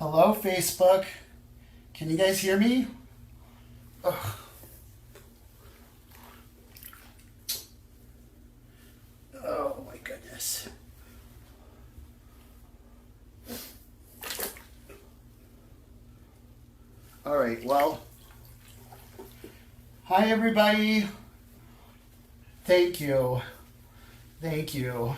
Hello, Facebook. Can you guys hear me? Ugh. Oh my goodness. All right, well, hi everybody. Thank you. Thank you.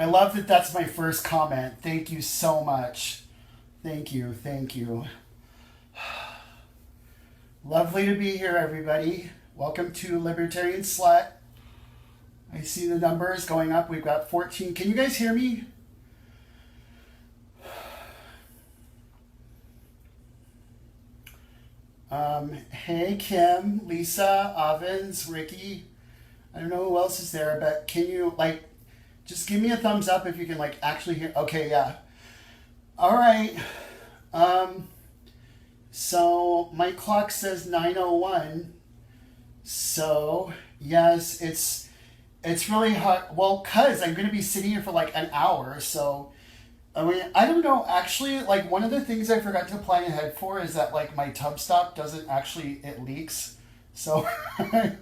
I love that that's my first comment. Thank you so much. Thank you. Thank you. Lovely to be here, everybody. Welcome to Libertarian Slut. I see the numbers going up. We've got 14. Can you guys hear me? Hey, Kim, Lisa, Ovens, Ricky. I don't know who else is there, but can you, just give me a thumbs up if you can, actually hear. Okay, yeah. All right. So my clock says 9:01. So, yes, it's really hard. Well, because I'm going to be sitting here for an hour, so... I mean, I don't know, actually, one of the things I forgot to plan ahead for is that, my tub stop doesn't actually, it leaks. So, I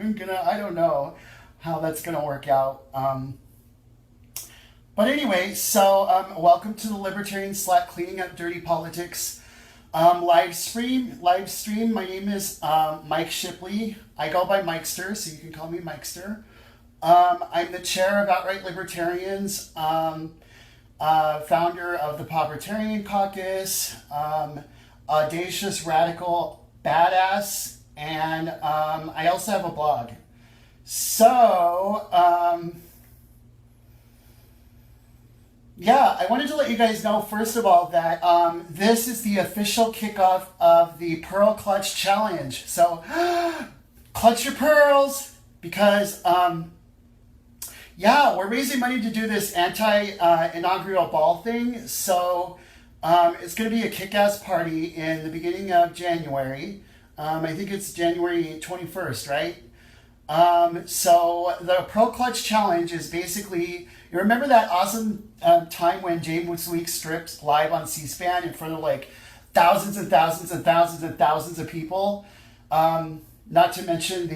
don't know how that's gonna work out. But anyway, so, welcome to the Libertarian Slut Cleaning Up Dirty Politics live stream. My name is Mike Shipley. I go by Mikester, so you can call me Mikester. I'm the chair of Outright Libertarians. Founder of the Povertarian Caucus, audacious, radical, badass, and I also have a blog. So, yeah, I wanted to let you guys know, first of all, that this is the official kickoff of the Pearl Clutch Challenge. So, clutch your pearls, because... yeah, we're raising money to do this anti-inaugural ball thing. So it's going to be a kick-ass party in the beginning of January. I think it's January 21st, right? So the Pro Clutch Challenge is basically, you remember that awesome time when James Week stripped live on C-SPAN in front of thousands and thousands and thousands and thousands of people? Not to mention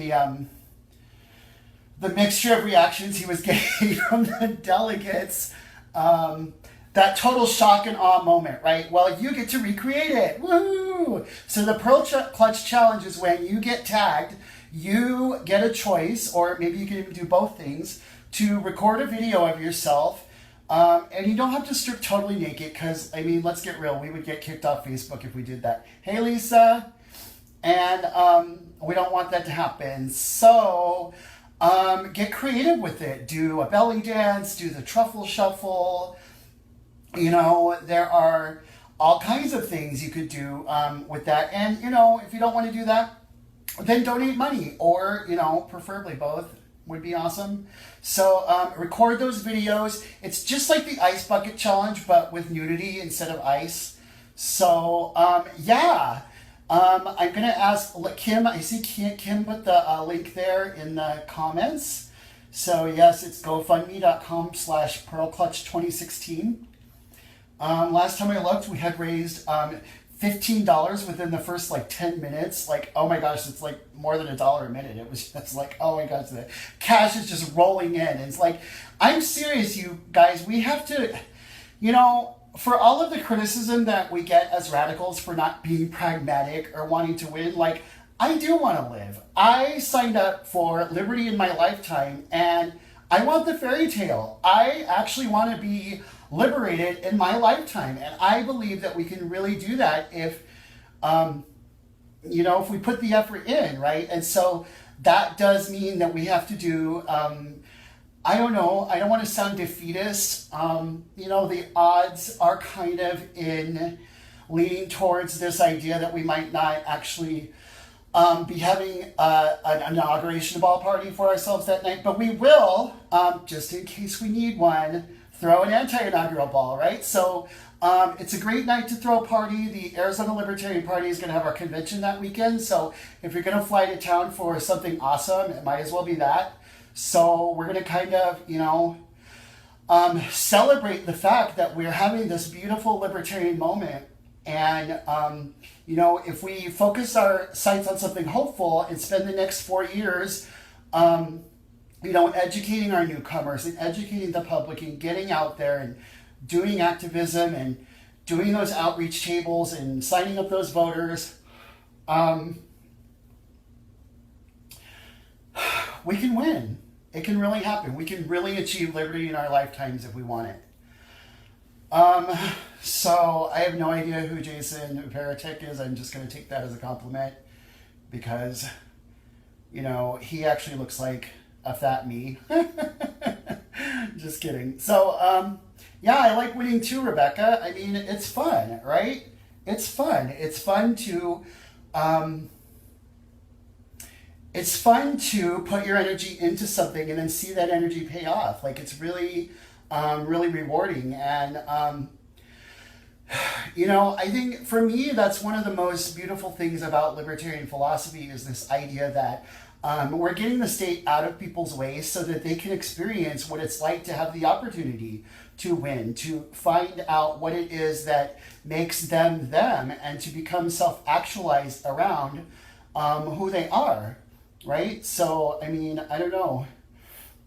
the mixture of reactions he was getting from the delegates, that total shock and awe moment, right? Well, you get to recreate it. Woo! So the Pearl Clutch Challenge is when you get tagged, you get a choice, or maybe you can even do both things, to record a video of yourself. And you don't have to strip totally naked, because, I mean, let's get real. We would get kicked off Facebook if we did that. Hey, Lisa. And we don't want that to happen. So... get creative with it. Do a belly dance, do the truffle shuffle. There are all kinds of things you could do with that. And, if you don't want to do that, then donate money, or, preferably both would be awesome. So record those videos. It's just like the ice bucket challenge, but with nudity instead of ice. So, yeah. I'm going to ask Kim, I see Kim put the link there in the comments. So yes, it's gofundme.com/pearlclutch2016. Last time I looked, we had raised $15 within the first 10 minutes. Oh my gosh, it's more than $1 a minute. It was just oh my gosh, the cash is just rolling in. And it's I'm serious, you guys, we have to, for all of the criticism that we get as radicals for not being pragmatic or wanting to win, I do want to live. I signed up for liberty in my lifetime, and I want the fairy tale. I actually want to be liberated in my lifetime, and I believe that we can really do that if, if we put the effort in, right? And so that does mean that we have to do... I don't know. I don't want to sound defeatist. The odds are kind of in leaning towards this idea that we might not actually be having an inauguration ball party for ourselves that night. But we will, just in case we need one, throw an anti-inaugural ball, right? So it's a great night to throw a party. The Arizona Libertarian Party is going to have our convention that weekend. So if you're going to fly to town for something awesome, it might as well be that. So we're going to kind of, celebrate the fact that we're having this beautiful libertarian moment. And, if we focus our sights on something hopeful and spend the next 4 years, educating our newcomers and educating the public and getting out there and doing activism and doing those outreach tables and signing up those voters, we can win. It can really happen. We can really achieve liberty in our lifetimes if we want it. So I have no idea who Jason Veritek is. I'm just going to take that as a compliment because, he actually looks like a fat me. Just kidding. So, I like winning too, Rebecca. I mean, it's fun, right? It's fun. It's fun to put your energy into something and then see that energy pay off. Like, it's really, really rewarding. And, I think for me, that's one of the most beautiful things about libertarian philosophy is this idea that we're getting the state out of people's ways so that they can experience what it's like to have the opportunity to win, to find out what it is that makes them them, and to become self-actualized around who they are, right? So, I mean, I don't know.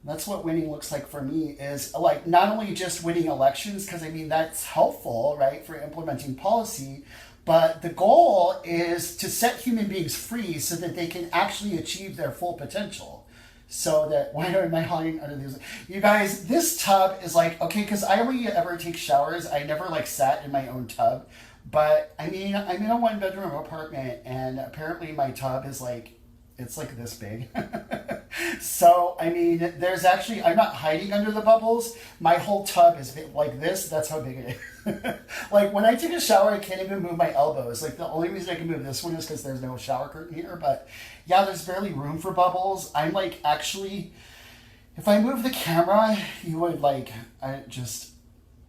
That's what winning looks like for me, is like not only just winning elections, because I mean, that's helpful, right, for implementing policy, but the goal is to set human beings free so that they can actually achieve their full potential. So that, why am I hiding under these? You guys, this tub is like, okay, because I only ever take showers. I never like sat in my own tub. But I mean, I'm in a 1-bedroom apartment, and apparently my tub is like, it's like this big. So, I mean, there's actually, I'm not hiding under the bubbles. My whole tub is like this. That's how big it is. Like, when I take a shower, I can't even move my elbows. Like, the only reason I can move this one is because there's no shower curtain here. But yeah, there's barely room for bubbles. I'm like, actually, if I move the camera, you would like,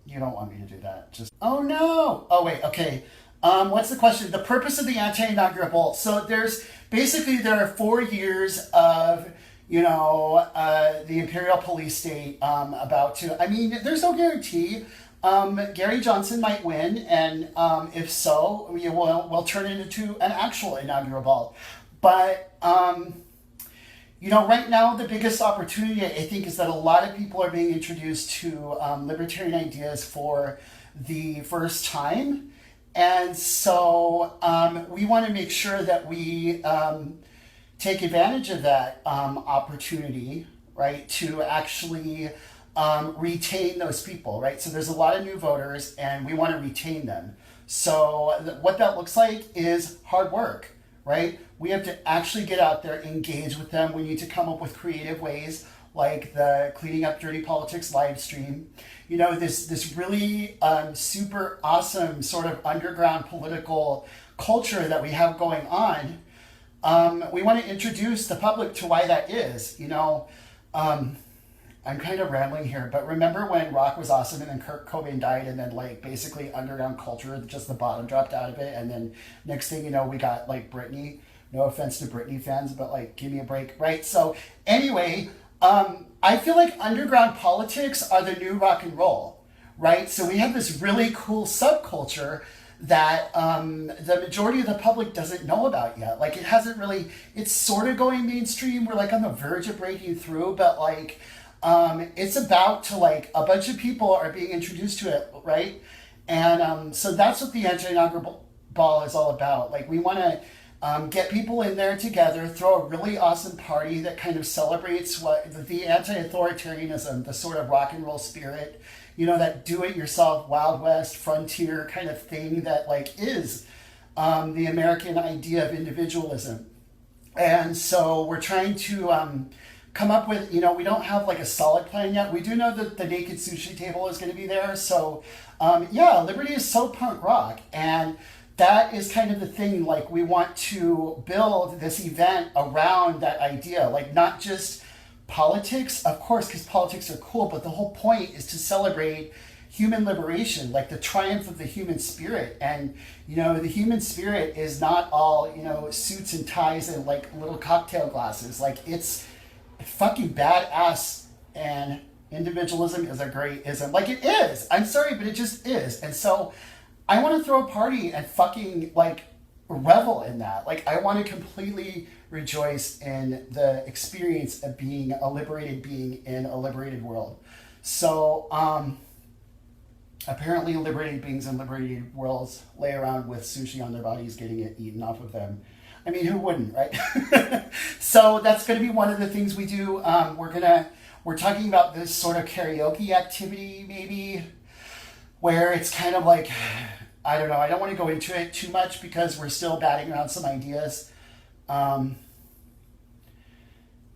you don't want me to do that. Just, oh no. Oh, wait, okay. What's the question? The purpose of the anti-inaugural bolt. So there are 4 years of, the imperial police state about to, I mean, there's no guarantee. Gary Johnson might win, and if so, we'll turn it into an actual inaugural ball. But, right now the biggest opportunity, I think, is that a lot of people are being introduced to libertarian ideas for the first time. And so we want to make sure that we take advantage of that opportunity, right, to actually retain those people, right? So there's a lot of new voters, and we want to retain them. So what that looks like is hard work, right? We have to actually get out there, engage with them. We need to come up with creative ways, like the Cleaning Up Dirty Politics live stream. This really super awesome sort of underground political culture that we have going on. We want to introduce the public to why that is. I'm kind of rambling here, but remember when rock was awesome and then Kurt Cobain died, and then like basically underground culture, just the bottom dropped out of it, and then next thing you know, we got like Britney. No offense to Britney fans, but like, give me a break, right? So anyway, I feel like underground politics are the new rock and roll, right? So we have this really cool subculture that the majority of the public doesn't know about yet. Like, it hasn't really, it's sort of going mainstream. We're like on the verge of breaking through, but like, it's about to like, a bunch of people are being introduced to it, right? And so that's what the anti-inaugural ball is all about. Like, we want to get people in there together, throw a really awesome party that kind of celebrates what the anti-authoritarianism, the sort of rock and roll spirit, that do-it-yourself, Wild West, frontier kind of thing that like is the American idea of individualism. And so we're trying to come up with, we don't have like a solid plan yet. We do know that the Naked Sushi Table is going to be there. So Liberty is so punk rock, and that is kind of the thing. Like, we want to build this event around that idea, like not just politics, of course, because politics are cool, but the whole point is to celebrate human liberation, like the triumph of the human spirit. And, the human spirit is not all, suits and ties and like little cocktail glasses. Like it's fucking badass, and individualism is a great ism. Like it is. I'm sorry, but it just is. And so I want to throw a party and fucking like revel in that. Like I want to completely rejoice in the experience of being a liberated being in a liberated world. So, apparently liberated beings in liberated worlds lay around with sushi on their bodies, getting it eaten off of them. I mean, who wouldn't, right? So that's going to be one of the things we do. We're talking about this sort of karaoke activity, maybe, where it's kind of like, I don't know. I don't want to go into it too much because we're still batting around some ideas.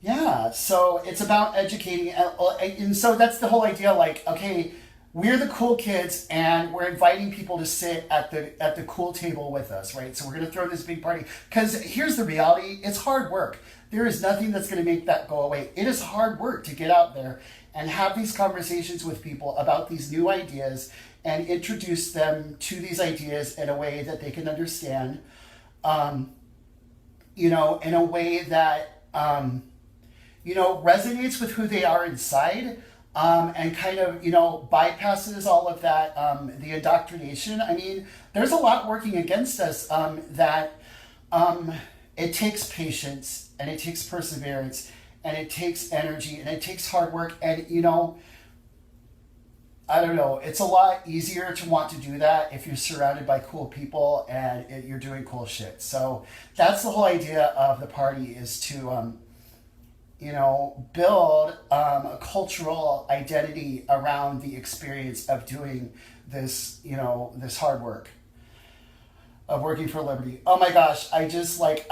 Yeah, so it's about educating. And so that's the whole idea. Like, okay, we're the cool kids and we're inviting people to sit at the cool table with us, right? So we're going to throw this big party because here's the reality. It's hard work. There is nothing that's going to make that go away. It is hard work to get out there and have these conversations with people about these new ideas and introduce them to these ideas in a way that they can understand, in a way that, resonates with who they are inside, and kind of, bypasses all of that, the indoctrination. I mean, there's a lot working against us, that it takes patience and it takes perseverance and it takes energy and it takes hard work. And, I don't know, it's a lot easier to want to do that if you're surrounded by cool people and you're doing cool shit. So that's the whole idea of the party, is to, build a cultural identity around the experience of doing this, this hard work of working for liberty. Oh my gosh, I just went,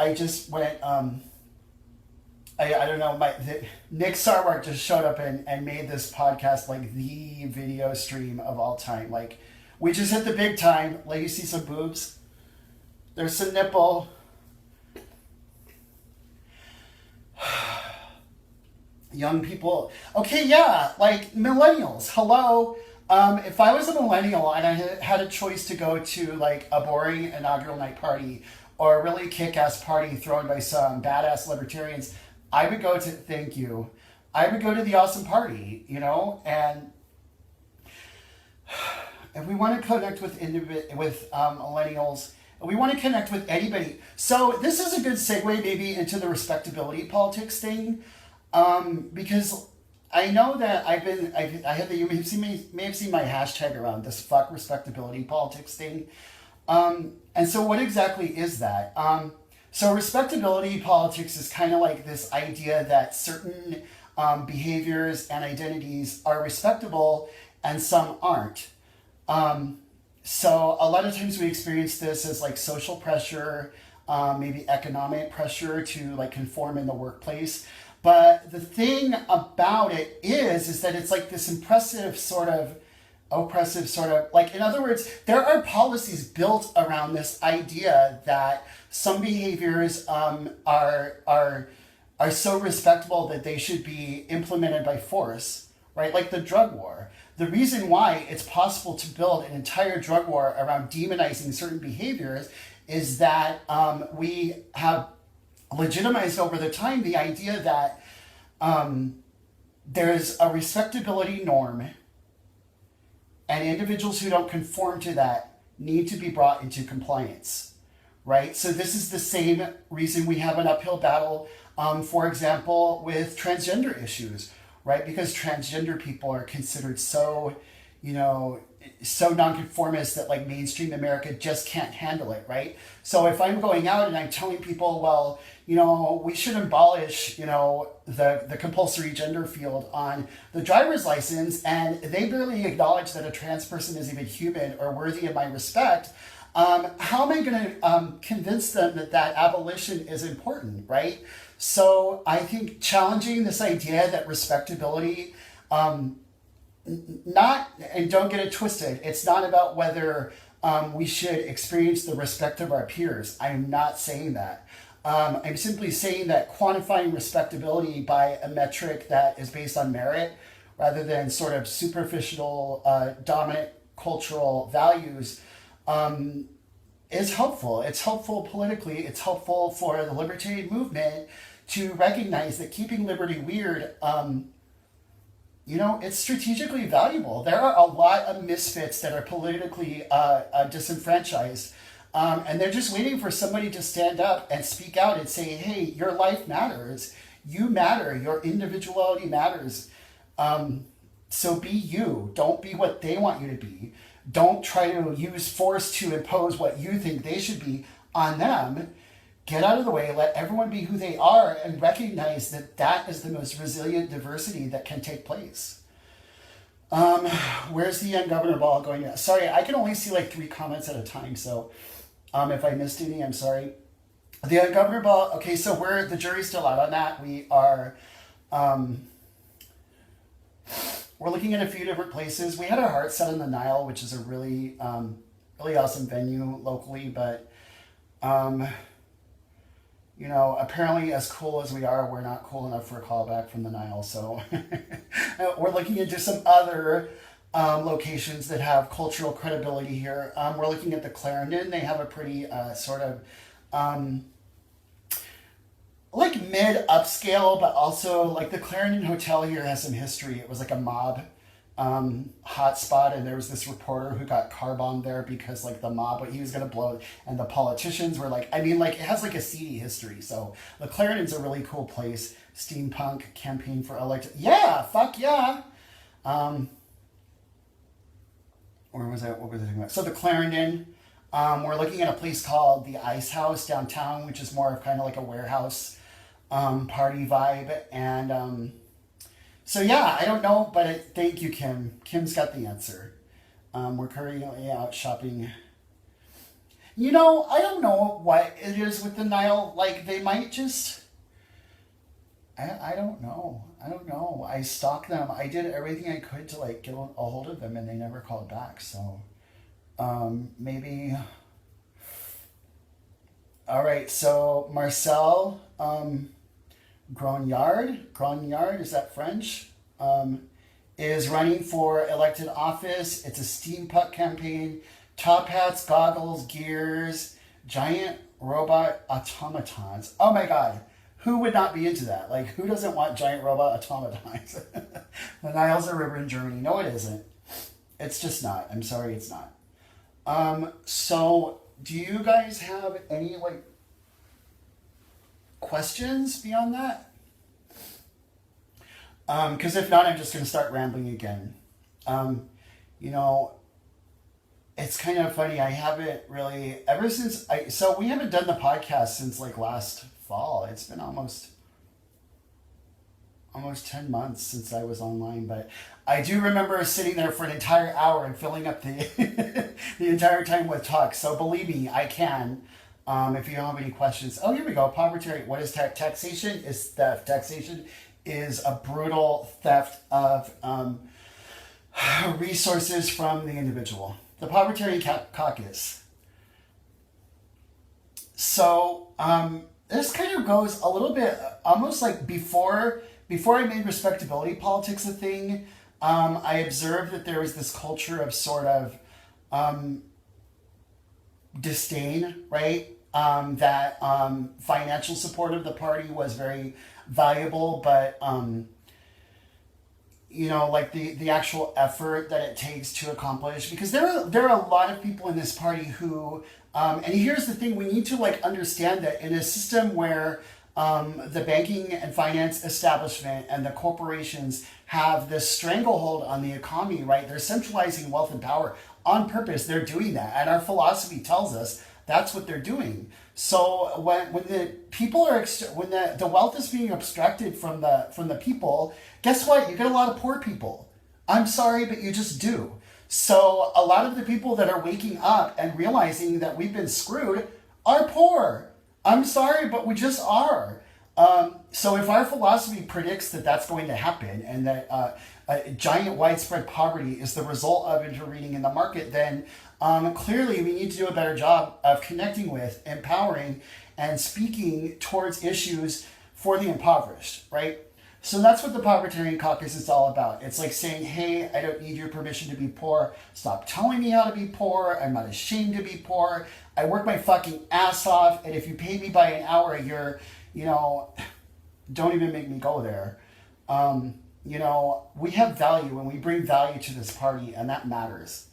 I don't know, Nick Sarwark just showed up and made this podcast like the video stream of all time. Like, we just hit the big time. Like, you see some boobs? There's some nipple. Young people. Okay, yeah, like millennials. Hello. If I was a millennial and I had a choice to go to like a boring inaugural night party or a really kick-ass party thrown by some badass libertarians, I would go to, thank you, I would go to the awesome party, and if we want to connect with millennials, we want to connect with anybody. So this is a good segue maybe into the respectability politics thing, because I know that you may have seen my hashtag around this fuck respectability politics thing. And so what exactly is that? So respectability politics is kind of like this idea that certain behaviors and identities are respectable and some aren't. So a lot of times we experience this as like social pressure, maybe economic pressure to like conform in the workplace. But the thing about it is that it's like this oppressive sort of, like, in other words, there are policies built around this idea that some behaviors are so respectable that they should be implemented by force, right? Like the drug war. The reason why it's possible to build an entire drug war around demonizing certain behaviors is that we have legitimized over the time the idea that there's a respectability norm, and individuals who don't conform to that need to be brought into compliance, right? So this is the same reason we have an uphill battle, for example, with transgender issues, right? Because transgender people are considered so nonconformist that like mainstream America just can't handle it, right? So if I'm going out and I'm telling people, well, we should abolish, the compulsory gender field on the driver's license, and they barely acknowledge that a trans person is even human or worthy of my respect, how am I going to convince them that abolition is important, right? So I think challenging this idea that respectability, and don't get it twisted, it's not about whether we should experience the respect of our peers. I'm not saying that. I'm simply saying that quantifying respectability by a metric that is based on merit rather than sort of superficial, dominant cultural values is helpful. It's helpful politically. It's helpful for the libertarian movement to recognize that keeping liberty weird, it's strategically valuable. There are a lot of misfits that are politically disenfranchised. And they're just waiting for somebody to stand up and speak out and say, hey, your life matters. You matter. Your individuality matters. So be you. Don't be what they want you to be. Don't try to use force to impose what you think they should be on them. Get out of the way. Let everyone be who they are and recognize that that is the most resilient diversity that can take place. Where's the young governor ball going? Sorry, I can only see like 3 comments at a time. So if I missed any, I'm sorry. The young governor ball. Okay, so the jury's still out on that. We're looking at a few different places. We had our heart set on the Nile, which is a really, really awesome venue locally, but apparently as cool as we are, we're not cool enough for a callback from the Nile. So we're looking into some other locations that have cultural credibility here. We're looking at the Clarendon. They have a pretty sort of like mid-upscale, but also like the Clarendon Hotel here has some history. It was like a mob hotspot, and there was this reporter who got car bombed there because like the mob, he was gonna blow, and the politicians were like, it has like a seedy history. So the Clarendon's a really cool place. Steampunk campaign for yeah, fuck yeah. Where was that? What was I talking about? So the Clarendon. We're looking at a place called the Ice House downtown, which is more of kind of like a warehouse party vibe. And so yeah, I don't know, but thank you, Kim. Kim's got the answer. We're currently out shopping. I don't know what it is with the Nile. Like they might just. I don't know. I stalked them. I did everything I could to like get a hold of them, and they never called back. So. Maybe. All right. So Marcel, Grognard, is that French? Is running for elected office. It's a steampunk campaign. Top hats, goggles, gears, giant robot automatons. Oh my God. Who would not be into that? Like, who doesn't want giant robot automatons? The Nile's a river in Germany. No, it isn't. It's just not. I'm sorry, it's not. So do you guys have any like questions beyond that? Because if not, I'm just going to start rambling again. It's kind of funny. I haven't really ever since so we haven't done the podcast since like last fall. It's been almost 10 months since I was online, but I do remember sitting there for an entire hour and filling up the the entire time with talk. So believe me, I can. If you don't have any questions. Oh, here we go. Poverty rate. What is taxation? Is theft. Taxation is a brutal theft of resources from the individual. The Poverty Caucus. So this kind of goes a little bit almost like before I made respectability politics a thing. I observed that there was this culture of sort of disdain, right? That financial support of the party was very valuable, but like the actual effort that it takes to accomplish, because there are a lot of people in this party who and here's the thing, we need to like understand that in a system where the banking and finance establishment and the corporations have this stranglehold on the economy, right? They're centralizing wealth and power on purpose. They're doing that, and our philosophy tells us that's what they're doing. So when the people are when the wealth is being abstracted from the people, guess what? You get a lot of poor people. I'm sorry, but you just do. So a lot of the people that are waking up and realizing that we've been screwed are poor. I'm sorry, but we just are. So if our philosophy predicts that that's going to happen and that giant widespread poverty is the result of intervening in the market, then clearly we need to do a better job of connecting with, empowering, and speaking towards issues for the impoverished, right? So that's what the Povertarian Caucus is all about. It's like saying, hey, I don't need your permission to be poor. Stop telling me how to be poor. I'm not ashamed to be poor. I work my fucking ass off. And if you pay me by an hour a year, don't even make me go there. We have value and we bring value to this party, and that matters.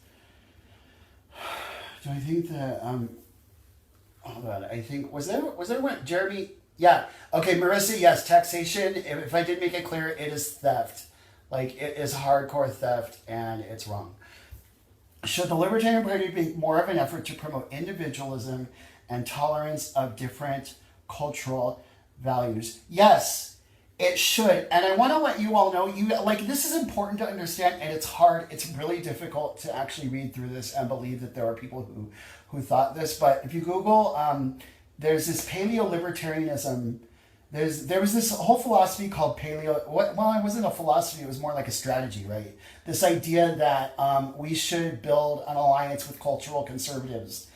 Do I think that, hold on, I think, was there one, Jeremy? Yeah. Okay, Marissa, yes, taxation, if I did make it clear, it is theft. Like, it is hardcore theft, and it's wrong. Should the Libertarian Party make more of an effort to promote individualism and tolerance of different cultural values? Yes, it should. And I want to let you all know, this is important to understand, and it's hard. It's really difficult to actually read through this and believe that there are people who thought this. But if you Google, there's this paleo-libertarianism. There was this whole philosophy called paleo. Well, it wasn't a philosophy. It was more like a strategy, right? This idea that we should build an alliance with cultural conservatives,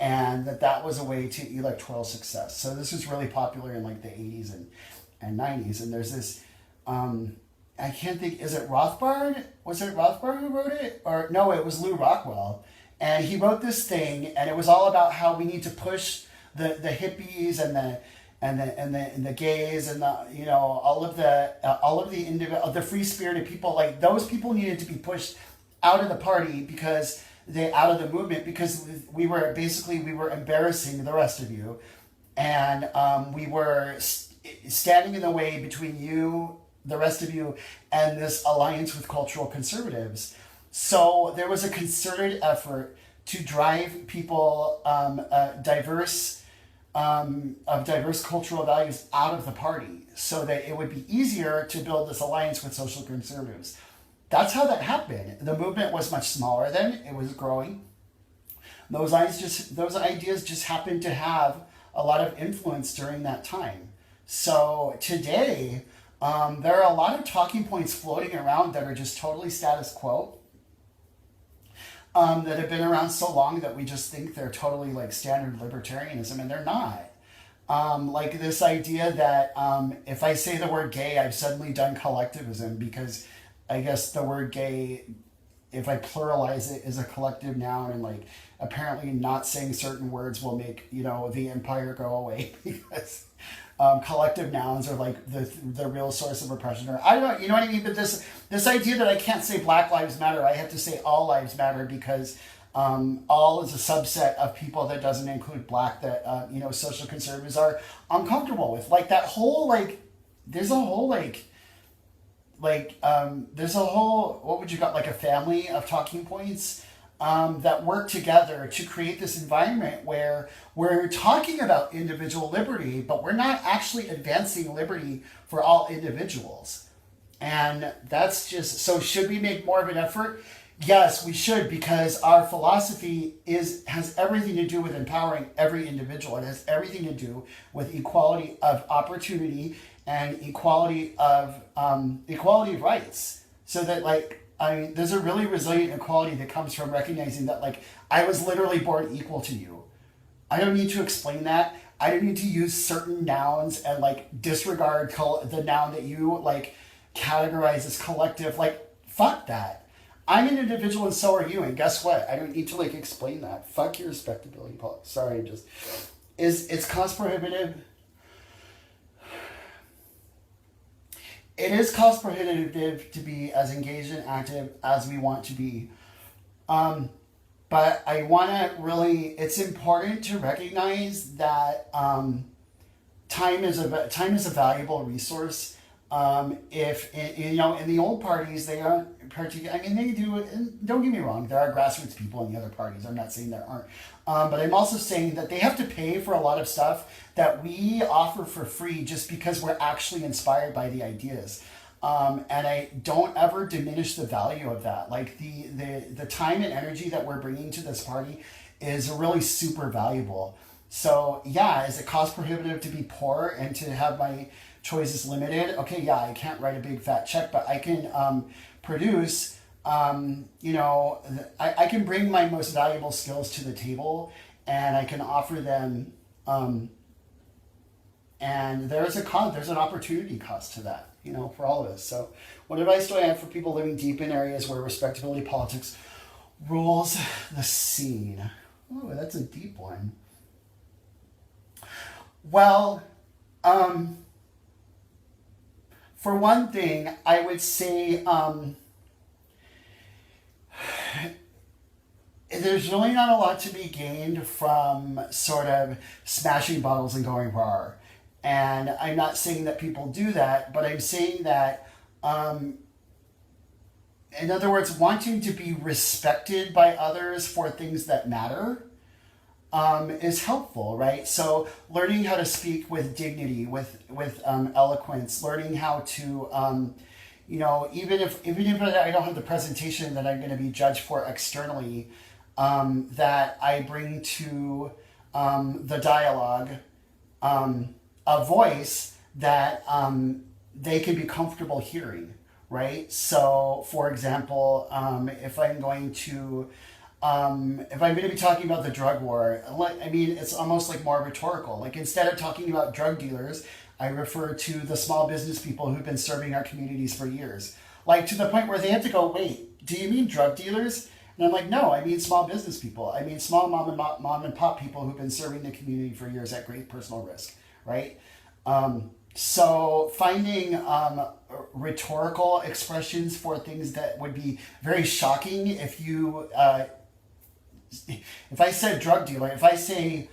and that was a way to electoral success. So this was really popular in like the 80s and 90s. And there's this, I can't think, is it Rothbard? Was it Rothbard who wrote it? Or no, it was Lou Rockwell. And he wrote this thing, and it was all about how we need to push the hippies and the gays and all of the free spirited people. Like, those people needed to be pushed out of the party out of the movement, because we were embarrassing the rest of you, and we were standing in the way between you, the rest of you, and this alliance with cultural conservatives. So there was a concerted effort to drive people diverse cultural values out of the party, so that it would be easier to build this alliance with social conservatives. That's how that happened. The movement was much smaller then. It was growing. Those ideas just happened to have a lot of influence during that time. So today, there are a lot of talking points floating around that are just totally status quo, that have been around so long that we just think they're totally like standard libertarianism, and they're not. Like this idea that if I say the word gay, I've suddenly done collectivism, because I guess the word gay, if I pluralize it, is a collective noun, and like apparently not saying certain words will make the empire go away, because collective nouns are like the real source of oppression. Or I don't know, you know what I mean? But this idea that I can't say Black Lives Matter, I have to say all lives matter, because all is a subset of people that doesn't include black, that social conservatives are uncomfortable with. Like that whole there's a whole what would you call, like a family of talking points that work together to create this environment where we're talking about individual liberty, but we're not actually advancing liberty for all individuals. And that's just, so should we make more of an effort? Yes, we should, because our philosophy has everything to do with empowering every individual. It has everything to do with equality of opportunity and equality of rights. So that there's a really resilient equality that comes from recognizing that I was literally born equal to you. I don't need to explain that. I don't need to use certain nouns and disregard the noun that you categorize as collective. Fuck that. I'm an individual and so are you, and guess what? I don't need to explain that. Fuck your respectability politics. Sorry, it's cost prohibitive. It is cost prohibitive to be as engaged and active as we want to be. But I want to it's important to recognize that time is a valuable resource. If in the old parties, they aren't particular. I mean, they do it. And don't get me wrong, there are grassroots people in the other parties. I'm not saying there aren't, but I'm also saying that they have to pay for a lot of stuff that we offer for free, just because we're actually inspired by the ideas. And I don't ever diminish the value of that. The time and energy that we're bringing to this party is really super valuable. So yeah, is it cost prohibitive to be poor and to have my choices limited? Okay, yeah, I can't write a big fat check, but I can produce, I can bring my most valuable skills to the table, and I can offer them And there's an opportunity cost to that, for all of us. So, what advice do I have for people living deep in areas where respectability politics rules the scene? Oh, that's a deep one. Well, for one thing, I would say there's really not a lot to be gained from sort of smashing bottles and going rar. And I'm not saying that people do that, but I'm saying that, in other words, wanting to be respected by others for things that matter is helpful, right? So learning how to speak with dignity, with eloquence, learning how to, even if I don't have the presentation that I'm going to be judged for externally, that I bring to the dialogue, a voice that they can be comfortable hearing, right? So, for example, if I'm going to be talking about the drug war, it's almost like more rhetorical. Like, instead of talking about drug dealers, I refer to the small business people who've been serving our communities for years. Like, to the point where they have to go, wait, do you mean drug dealers? And I'm like, no, I mean small business people. I mean small mom and pop people who've been serving the community for years at great personal risk, right? So finding rhetorical expressions for things that would be very shocking if I said drug dealer, if I say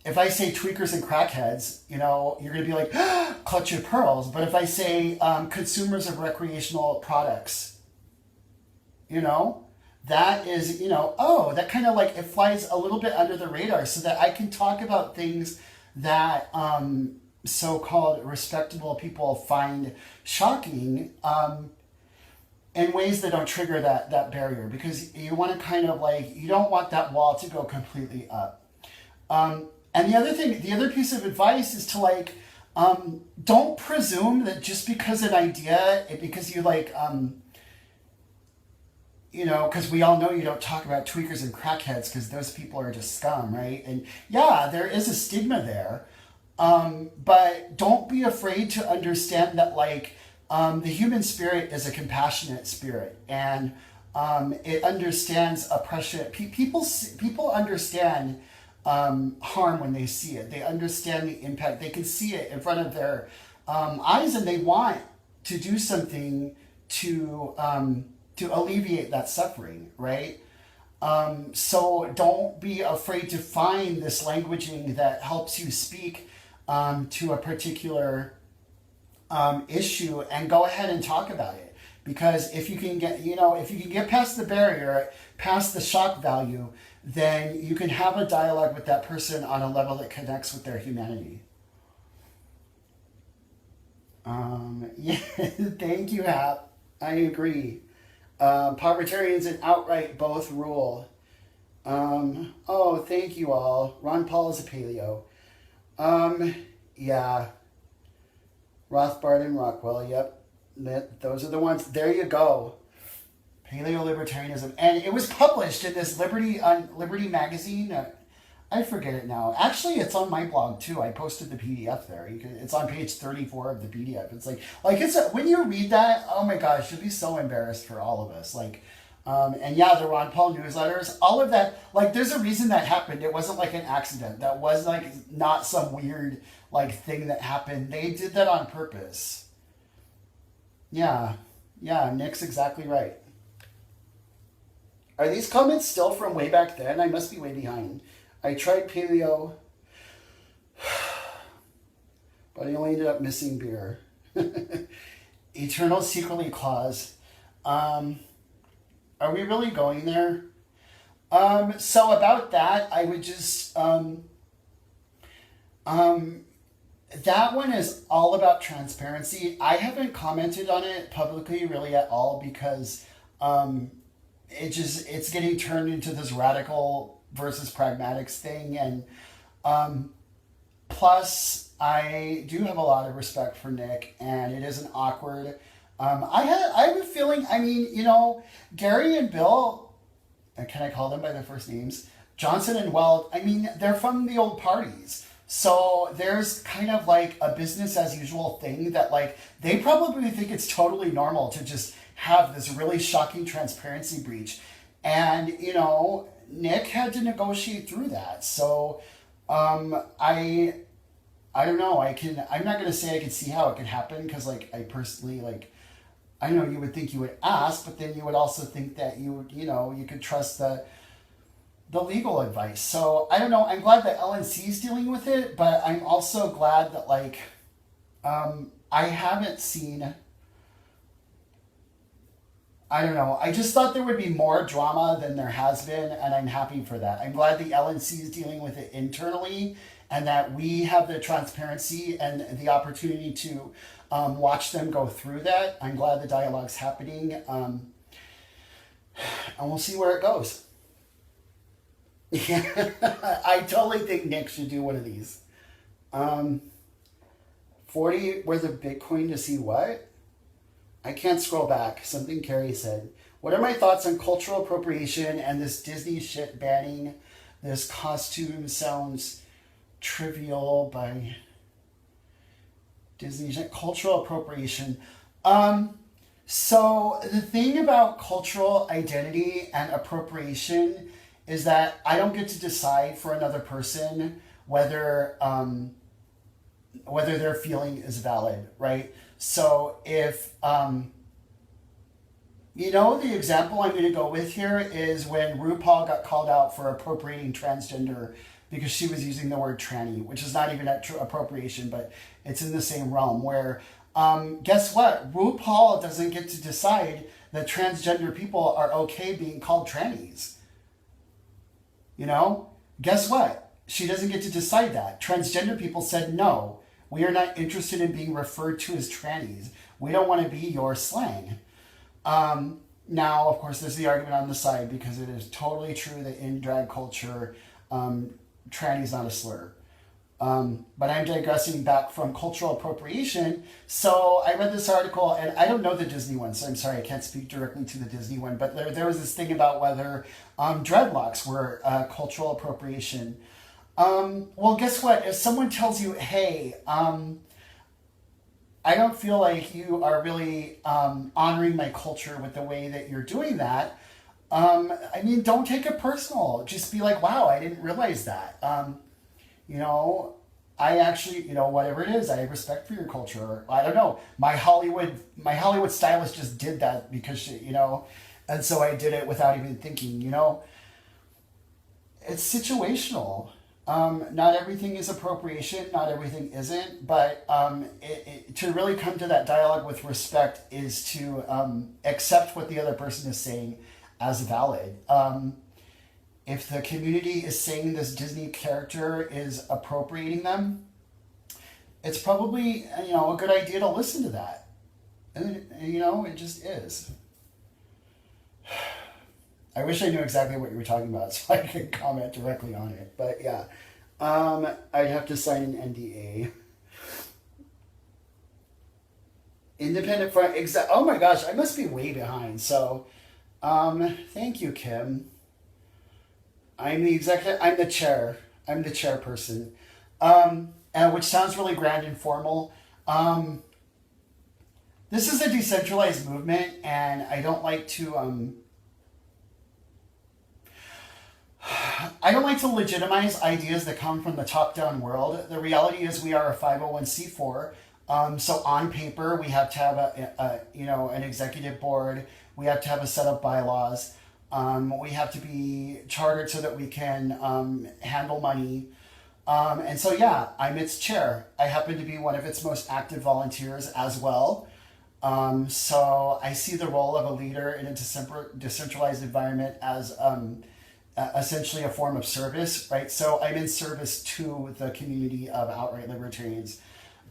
tweakers and crackheads, you're gonna be like, clutch your pearls. But if I say consumers of recreational products, that is, that kind of like, it flies a little bit under the radar so that I can talk about things that so-called respectable people find shocking in ways that don't trigger that barrier, because you want to kind of like, you don't want that wall to go completely up. And the other piece of advice is to like, don't presume that just because an idea, because you like, because we all know you don't talk about tweakers and crackheads because those people are just scum, right? And yeah, there is a stigma there. But don't be afraid to understand that, like, the human spirit is a compassionate spirit, and it understands oppression. People understand harm when they see it. They understand the impact. They can see it in front of their eyes, and they want to do something to alleviate that suffering, right? So don't be afraid to find this languaging that helps you speak to a particular issue, and go ahead and talk about it. Because if you can get past the barrier, past the shock value, then you can have a dialogue with that person on a level that connects with their humanity. Yeah, thank you, Hap. I agree. Povertarians and outright both rule. Thank you all. Ron Paul is a paleo. Yeah. Rothbard and Rockwell, yep. Those are the ones. There you go. Paleo-libertarianism. And it was published in this Liberty magazine. I forget it now. Actually, it's on my blog too. I posted the PDF there. It's on page 34 of the PDF. It's when you read that, oh my gosh, you'll be so embarrassed for all of us. And yeah, the Ron Paul newsletters, all of that, there's a reason that happened. It wasn't like an accident. That was not some weird thing that happened. They did that on purpose. Yeah, Nick's exactly right. Are these comments still from way back then? I must be way behind. I tried paleo, but I only ended up missing beer. Eternal secretly clause. Are we really going there? So about that, I would just that one is all about transparency. I haven't commented on it publicly really at all because it's getting turned into this radical versus pragmatics thing, and plus I do have a lot of respect for Nick, and it isn't awkward. I have a feeling, Gary and Bill, can I call them by their first names? Johnson and Weld, they're from the old parties. So there's kind of like a business as usual thing that like they probably think it's totally normal to just have this really shocking transparency breach. And, Nick had to negotiate through that. So I don't know. I'm not going to say I can see how it could happen because like I personally like I know you would think you would ask, but then you would also think that you could trust the legal advice. So I don't know. I'm glad that LNC is dealing with it, but I'm also glad that like I haven't seen. I don't know. I just thought there would be more drama than there has been, and I'm happy for that. I'm glad the LNC is dealing with it internally, and that we have the transparency and the opportunity to watch them go through that. I'm glad the dialogue's happening, and we'll see where it goes. Yeah, I totally think Nick should do one of these. Um, 40 worth of Bitcoin to see what? I can't scroll back. Something Carrie said. What are my thoughts on cultural appropriation and this Disney shit banning this costume sounds trivial by Disney cultural appropriation. So the thing about cultural identity and appropriation is that I don't get to decide for another person whether their feeling is valid, right? So if the example I'm going to go with here is when RuPaul got called out for appropriating transgender because she was using the word tranny, which is not even appropriation, but it's in the same realm where, guess what? RuPaul doesn't get to decide that transgender people are okay being called trannies. Guess what? She doesn't get to decide that. Transgender people said, no, we are not interested in being referred to as trannies. We don't want to be your slang. Now, of course, there's the argument on the side because it is totally true that in drag culture, tranny is not a slur. But I'm digressing back from cultural appropriation. So I read this article, and I don't know the Disney one, so I'm sorry I can't speak directly to the Disney one. But there was this thing about whether dreadlocks were cultural appropriation. Well, guess what? If someone tells you, hey, I don't feel like you are really honoring my culture with the way that you're doing that. Don't take it personal. Just be like, wow, I didn't realize that. I actually, whatever it is, I have respect for your culture. I don't know. My Hollywood stylist just did that because and so I did it without even thinking. It's situational. Not everything is appropriation. Not everything isn't. But to really come to that dialogue with respect is to accept what the other person is saying as valid. If the community is saying this Disney character is appropriating them, it's probably a good idea to listen to that. And it just is. I wish I knew exactly what you were talking about so I could comment directly on it. But yeah, I'd have to sign an NDA. Independent front. Oh my gosh, I must be way behind. So, thank you, Kim. I'm the executive. I'm the chair. I'm the chairperson, which sounds really grand and formal. This is a decentralized movement, and I don't like to. I don't like to legitimize ideas that come from the top-down world. The reality is, we are a 501c4. So on paper, we have to have an executive board. We have to have a set of bylaws. We have to be chartered so that we can handle money. And so, yeah, I'm its chair. I happen to be one of its most active volunteers as well. So I see the role of a leader in a decentralized environment as essentially a form of service, right? So I'm in service to the community of outright libertarians.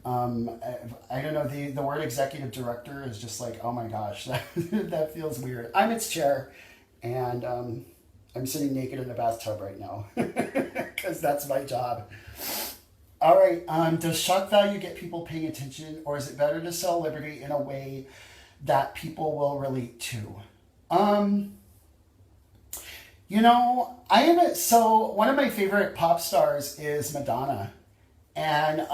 I don't know, the word executive director is just like, oh my gosh, that feels weird. I'm its chair. And I'm sitting naked in the bathtub right now because that's my job. All right. Does shock value get people paying attention, or is it better to sell liberty in a way that people will relate to? So one of my favorite pop stars is Madonna. And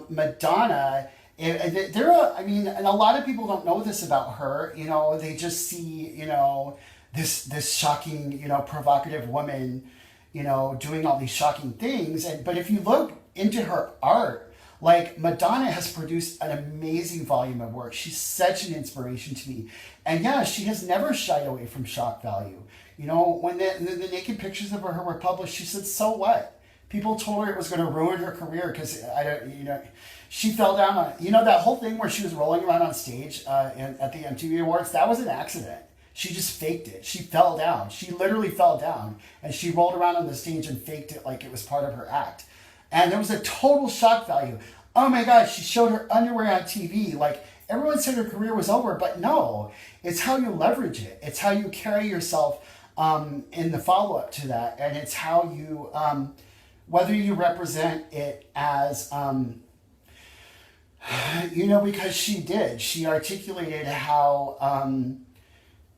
Madonna, there are, I mean, and a lot of people don't know this about her. You know, they just see, you know, this shocking, you know, provocative woman, you know, doing all these shocking things. And but if you look into her art, like Madonna has produced an amazing volume of work. She's such an inspiration to me. And yeah, she has never shied away from shock value. You know, when the naked pictures of her were published, she said, so what? People told her it was going to ruin her career because, I don't, you know, she fell down on, you know, that whole thing where she was rolling around on stage at the MTV Awards, that was an accident. She just faked it. She fell down. She literally fell down and she rolled around on the stage and faked it like it was part of her act. And there was a total shock value. Oh my God, she showed her underwear on TV. Like everyone said her career was over, but no, it's how you leverage it. It's how you carry yourself in the follow up to that. And it's how you, whether you represent it as, you know, because she did. She articulated how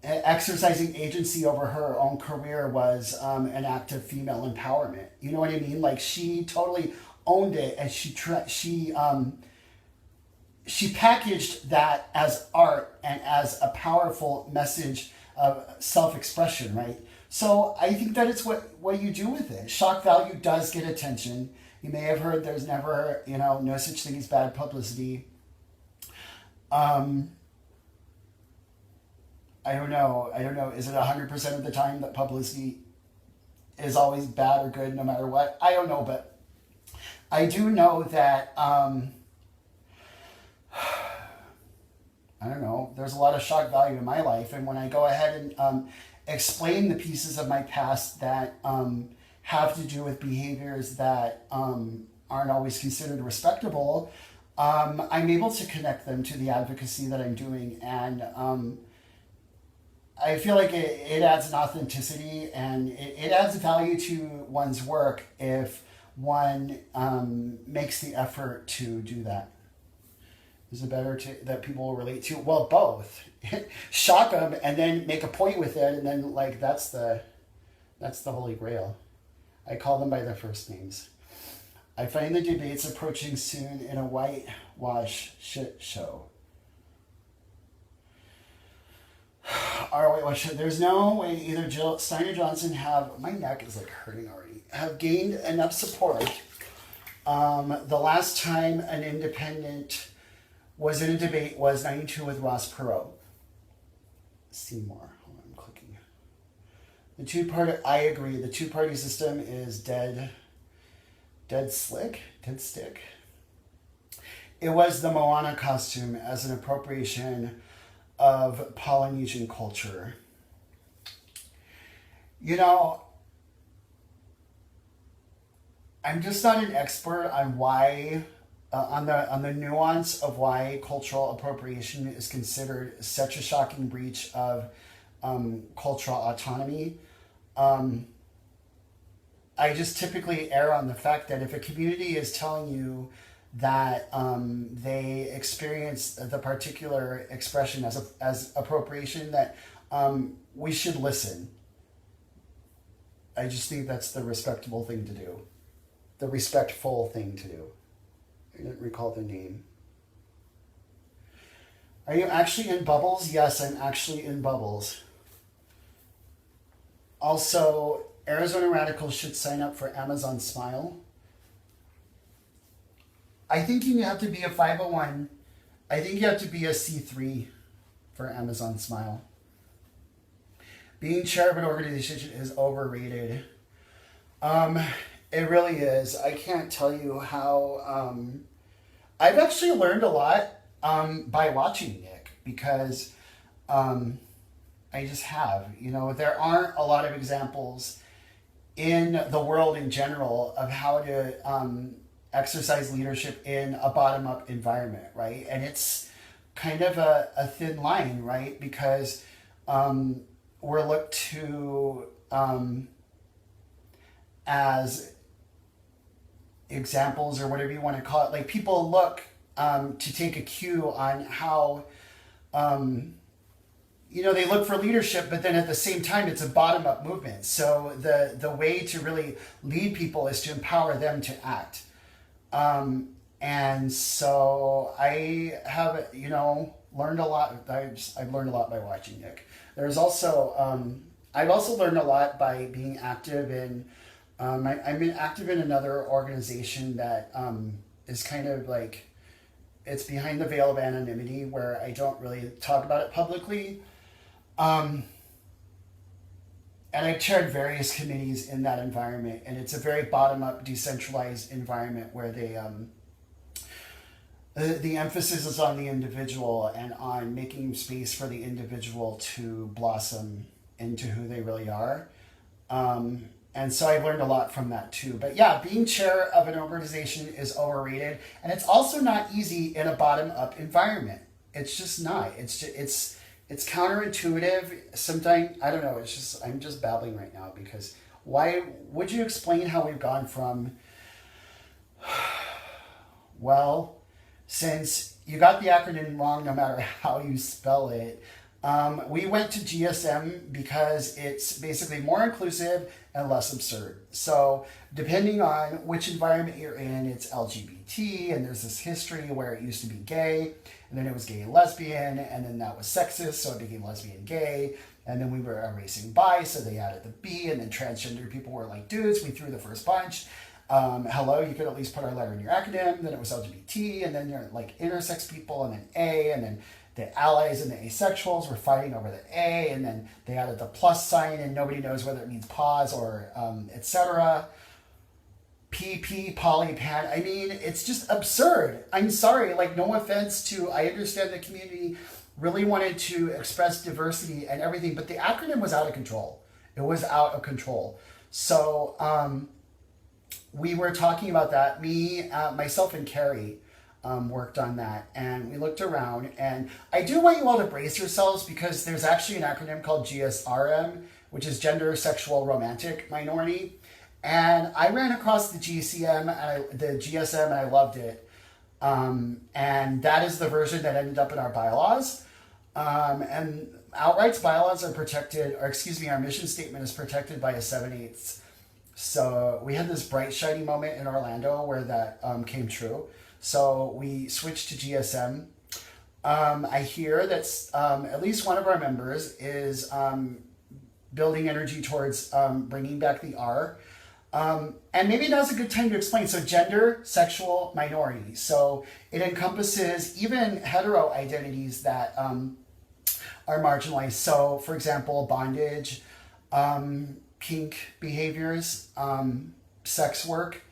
exercising agency over her own career was an act of female empowerment. You know what I mean? Like she totally owned it, and she packaged that as art and as a powerful message of self-expression, right? So I think that it's what you do with it. Shock value does get attention. You may have heard there's never, you know, no such thing as bad publicity. I don't know. Is it 100% of the time that publicity is always bad or good no matter what? I don't know, but I do know that, I don't know, there's a lot of shock value in my life. And when I go ahead and explain the pieces of my past that have to do with behaviors that aren't always considered respectable, I'm able to connect them to the advocacy that I'm doing. And I feel like it adds an authenticity and it adds value to one's work if one makes the effort to do that. Is it better that people will relate to? Well, both. Shock them and then make a point with it, and then like that's the holy grail. I call them by their first names. I find the debates approaching soon in a whitewash shit show. Our whitewash shit. There's no way either Jill Stein or Johnson have. My neck is like hurting already. Have gained enough support. The last time an independent was in a debate was 92 with Ross Perot. See more. Hold on, I'm clicking. I agree. The two-party system is dead stick. It was the Moana costume as an appropriation of Polynesian culture. You know, I'm just not an expert on why, on the nuance of why cultural appropriation is considered such a shocking breach of cultural autonomy. I just typically err on the fact that if a community is telling you that they experience the particular expression as appropriation, that we should listen. I just think that's the respectable thing to do. The respectful thing to do. I didn't recall the name. Are you actually in Bubbles? Yes, I'm actually in Bubbles. Also, Arizona radicals should sign up for Amazon Smile. I think you have to be a 501. I think you have to be a C3 for Amazon Smile. Being chair of an organization is overrated. It really is. I can't tell you how... I've actually learned a lot by watching Nick because I just have. You know, there aren't a lot of examples in the world in general of how to exercise leadership in a bottom-up environment, right? And it's kind of a thin line, right? Because we're looked to as examples or whatever you want to call it. Like people look to take a cue on how, you know, they look for leadership, but then at the same time, it's a bottom-up movement. So the way to really lead people is to empower them to act. And so I have, learned a lot. I've learned a lot by watching Nick. There's also, I've also learned a lot by being active in, I've been active in another organization that is kind of like, it's behind the veil of anonymity where I don't really talk about it publicly. Um, and I've chaired various committees in that environment, and it's a very bottom up, decentralized environment where the emphasis is on the individual and on making space for the individual to blossom into who they really are. And so I've learned a lot from that too. But yeah, being chair of an organization is overrated, and it's also not easy in a bottom up environment. It's just not. It's counterintuitive. Sometimes I don't know. It's just I'm just babbling right now because why would you explain how we've gone from well, since you got the acronym wrong no matter how you spell it, we went to GSM because it's basically more inclusive and less absurd. So, depending on which environment you're in, it's LGBT, and there's this history where it used to be gay, and then it was gay and lesbian, and then that was sexist, so it became lesbian gay, and then we were erasing bi, so they added the B, and then transgender people were like dudes, we threw the first bunch. Hello, you could at least put our letter in your acronym. Then it was LGBT, and then you're like intersex people, and then A, and then the allies and the asexuals were fighting over the A, and then they added the plus sign, and nobody knows whether it means pause or etc. PP, poly, pan. I mean, it's just absurd. I'm sorry, like no offense to, I understand the community really wanted to express diversity and everything, but the acronym was out of control. It was out of control. So, we were talking about that. Me, myself, and Carrie worked on that, and we looked around. And I do want you all to brace yourselves because there's actually an acronym called GSRM, which is Gender Sexual Romantic Minority. And I ran across the the GSM, and I loved it. And that is the version that ended up in our bylaws. And Outright's bylaws are protected, or excuse me, our mission statement is protected by a 7/8. So we had this bright, shiny moment in Orlando where that came true. So we switched to GSM. I hear that at least one of our members is building energy towards bringing back the R. And maybe now's a good time to explain. So gender, sexual, minority. So it encompasses even hetero identities that are marginalized. So for example, bondage, kink behaviors, sex work,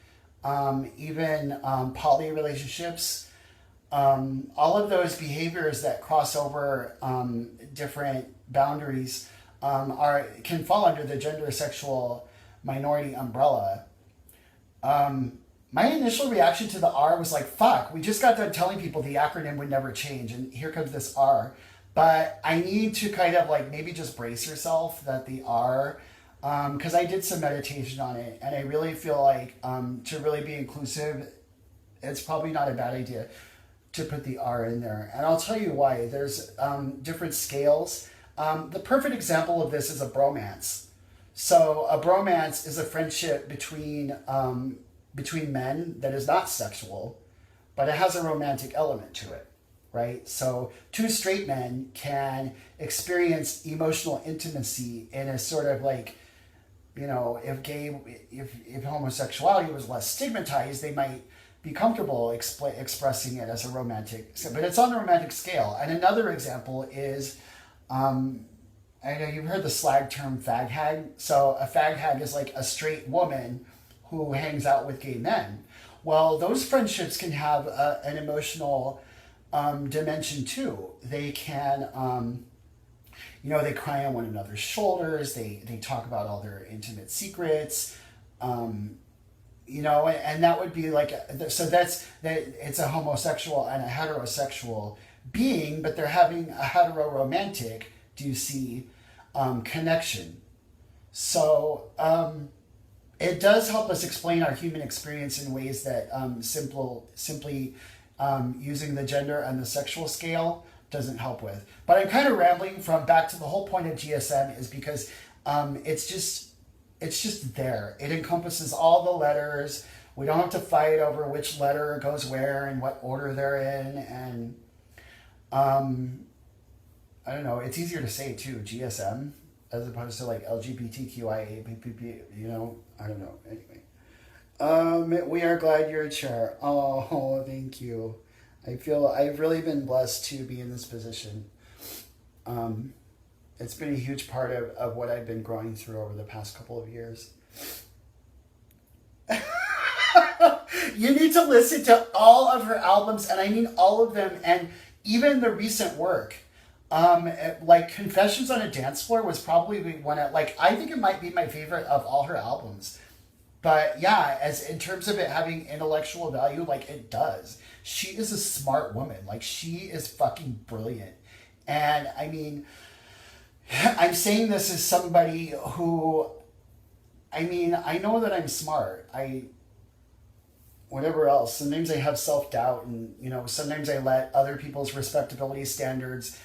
even poly relationships, all of those behaviors that cross over different boundaries can fall under the gender sexual minority umbrella. My initial reaction to the R was like, fuck, we just got done telling people the acronym would never change, and here comes this R. But I need to kind of like maybe just brace yourself that the R, because I did some meditation on it, and I really feel like to really be inclusive, it's probably not a bad idea to put the R in there. And I'll tell you why. There's different scales. The perfect example of this is a bromance. So a bromance is a friendship between men that is not sexual, but it has a romantic element to it, right? So two straight men can experience emotional intimacy in a sort of like, if homosexuality was less stigmatized, they might be comfortable expressing it as a romantic, but it's on the romantic scale. And another example is, I know you've heard the slag term fag hag. So a fag hag is like a straight woman who hangs out with gay men. Well, those friendships can have an emotional dimension too. They can, they cry on one another's shoulders. They talk about all their intimate secrets. And that would be like, so that's that. It's a homosexual and a heterosexual being, but they're having a heteroromantic, do you see, connection. So it does help us explain our human experience in ways that simply using the gender and the sexual scale doesn't help with. But I'm kind of rambling from back to the whole point of GSM is because it's just there. It encompasses all the letters. We don't have to fight over which letter goes where and what order they're in. And um, I don't know. It's easier to say too, GSM, as opposed to like LGBTQIA, you know? I don't know. Anyway. We are glad you're a chair. Oh, thank you. I feel I've really been blessed to be in this position. Um, it's been a huge part of what I've been growing through over the past couple of years. You need to listen to all of her albums, and I mean all of them, and even the recent work. Like Confessions on a Dance Floor was probably one of, like, I think it might be my favorite of all her albums. But yeah, as in terms of it having intellectual value, like it does. She is a smart woman. Like she is fucking brilliant. And I mean, I'm saying this as somebody who, I mean, I know that I'm smart. Whatever else, sometimes I have self-doubt, and you know, sometimes I let other people's respectability standards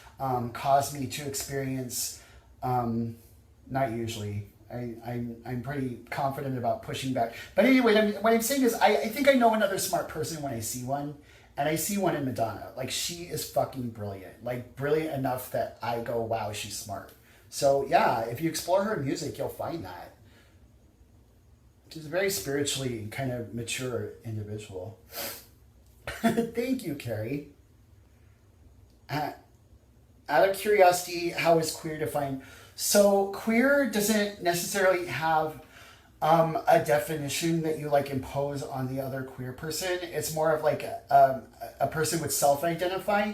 cause me to experience, not usually. I'm pretty confident about pushing back. But anyway, what I'm saying is I think I know another smart person when I see one. And I see one in Madonna. Like, she is fucking brilliant. Like, brilliant enough that I go, wow, she's smart. So, yeah, if you explore her music, you'll find that. She's a very spiritually kind of mature individual. Thank you, Carrie. Out of curiosity, how is queer defined? So queer doesn't necessarily have a definition that you like impose on the other queer person. It's more of like a person would self-identify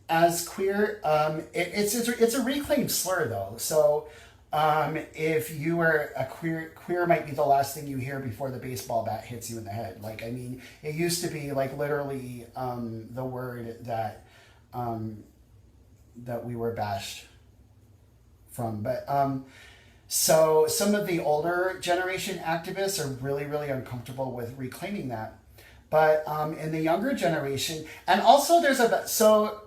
as queer. It's a reclaimed slur though. So if you were a queer might be the last thing you hear before the baseball bat hits you in the head. Like, I mean, it used to be like literally the word that we were bashed from. But so some of the older generation activists are really, really uncomfortable with reclaiming that. But in the younger generation, and also there's so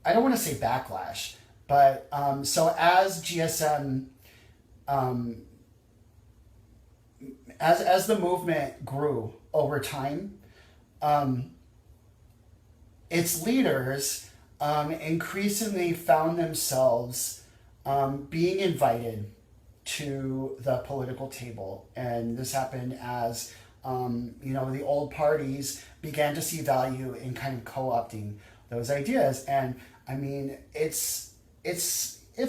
I don't want to say backlash, but so as GSM, as the movement grew over time, its leaders increasingly found themselves being invited to the political table. And this happened as, the old parties began to see value in kind of co-opting those ideas. And I mean, it's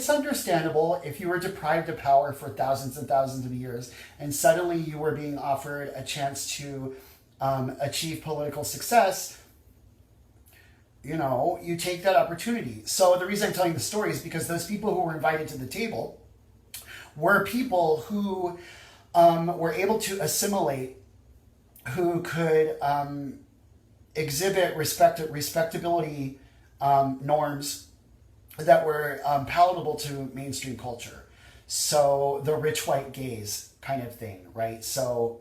understandable if you were deprived of power for thousands and thousands of years and suddenly you were being offered a chance to achieve political success. You take that opportunity. So the reason I'm telling the story is because those people who were invited to the table were people who were able to assimilate, who could exhibit respectability norms that were palatable to mainstream culture. So the rich white gaze kind of thing, right? So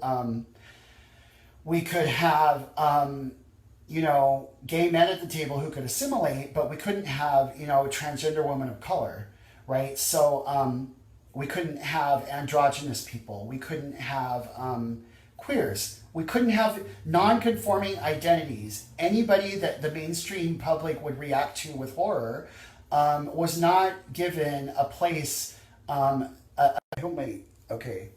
we could have gay men at the table who could assimilate, but we couldn't have, transgender women of color, right? So we couldn't have androgynous people. We couldn't have queers. We couldn't have non-conforming identities. Anybody that the mainstream public would react to with horror was not given a place. Okay.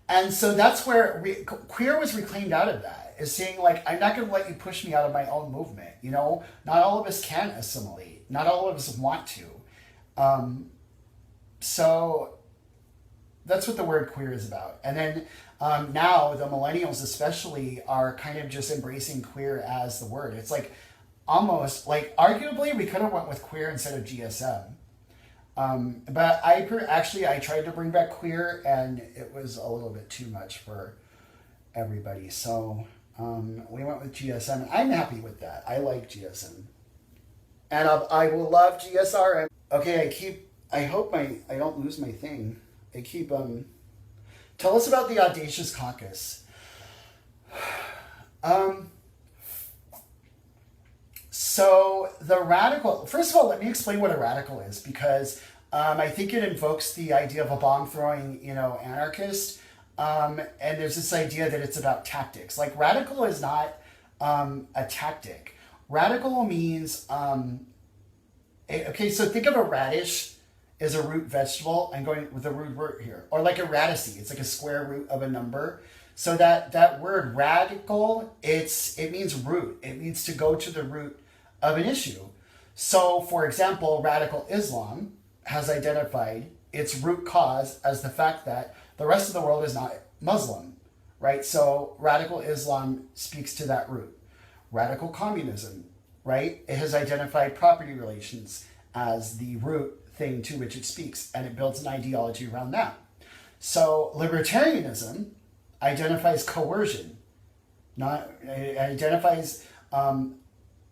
And so that's where queer was reclaimed out of that. Is saying, like, I'm not going to let you push me out of my own movement. Not all of us can assimilate. Not all of us want to. So that's what the word queer is about. And then now the millennials especially are kind of just embracing queer as the word. It's like almost like arguably we could have went with queer instead of GSM. But I tried to bring back queer and it was a little bit too much for everybody. So we went with GSM. I'm happy with that. I like GSM. And I will love GSR. Okay, I hope I don't lose my thing. Tell us about the Audacious Caucus. So the radical, first of all, let me explain what a radical is, because I think it invokes the idea of a bomb throwing, anarchist. And there's this idea that it's about tactics. Like radical is not a tactic. Radical means, okay, so think of a radish as a root vegetable. I'm going with the root here. Or like a radice. It's like a square root of a number. So that word radical, it means root. It means to go to the root of an issue. So, for example, radical Islam has identified its root cause as the fact that the rest of the world is not Muslim, right? So radical Islam speaks to that root. Radical communism, right? It has identified property relations as the root thing to which it speaks, and it builds an ideology around that. So libertarianism identifies coercion, it identifies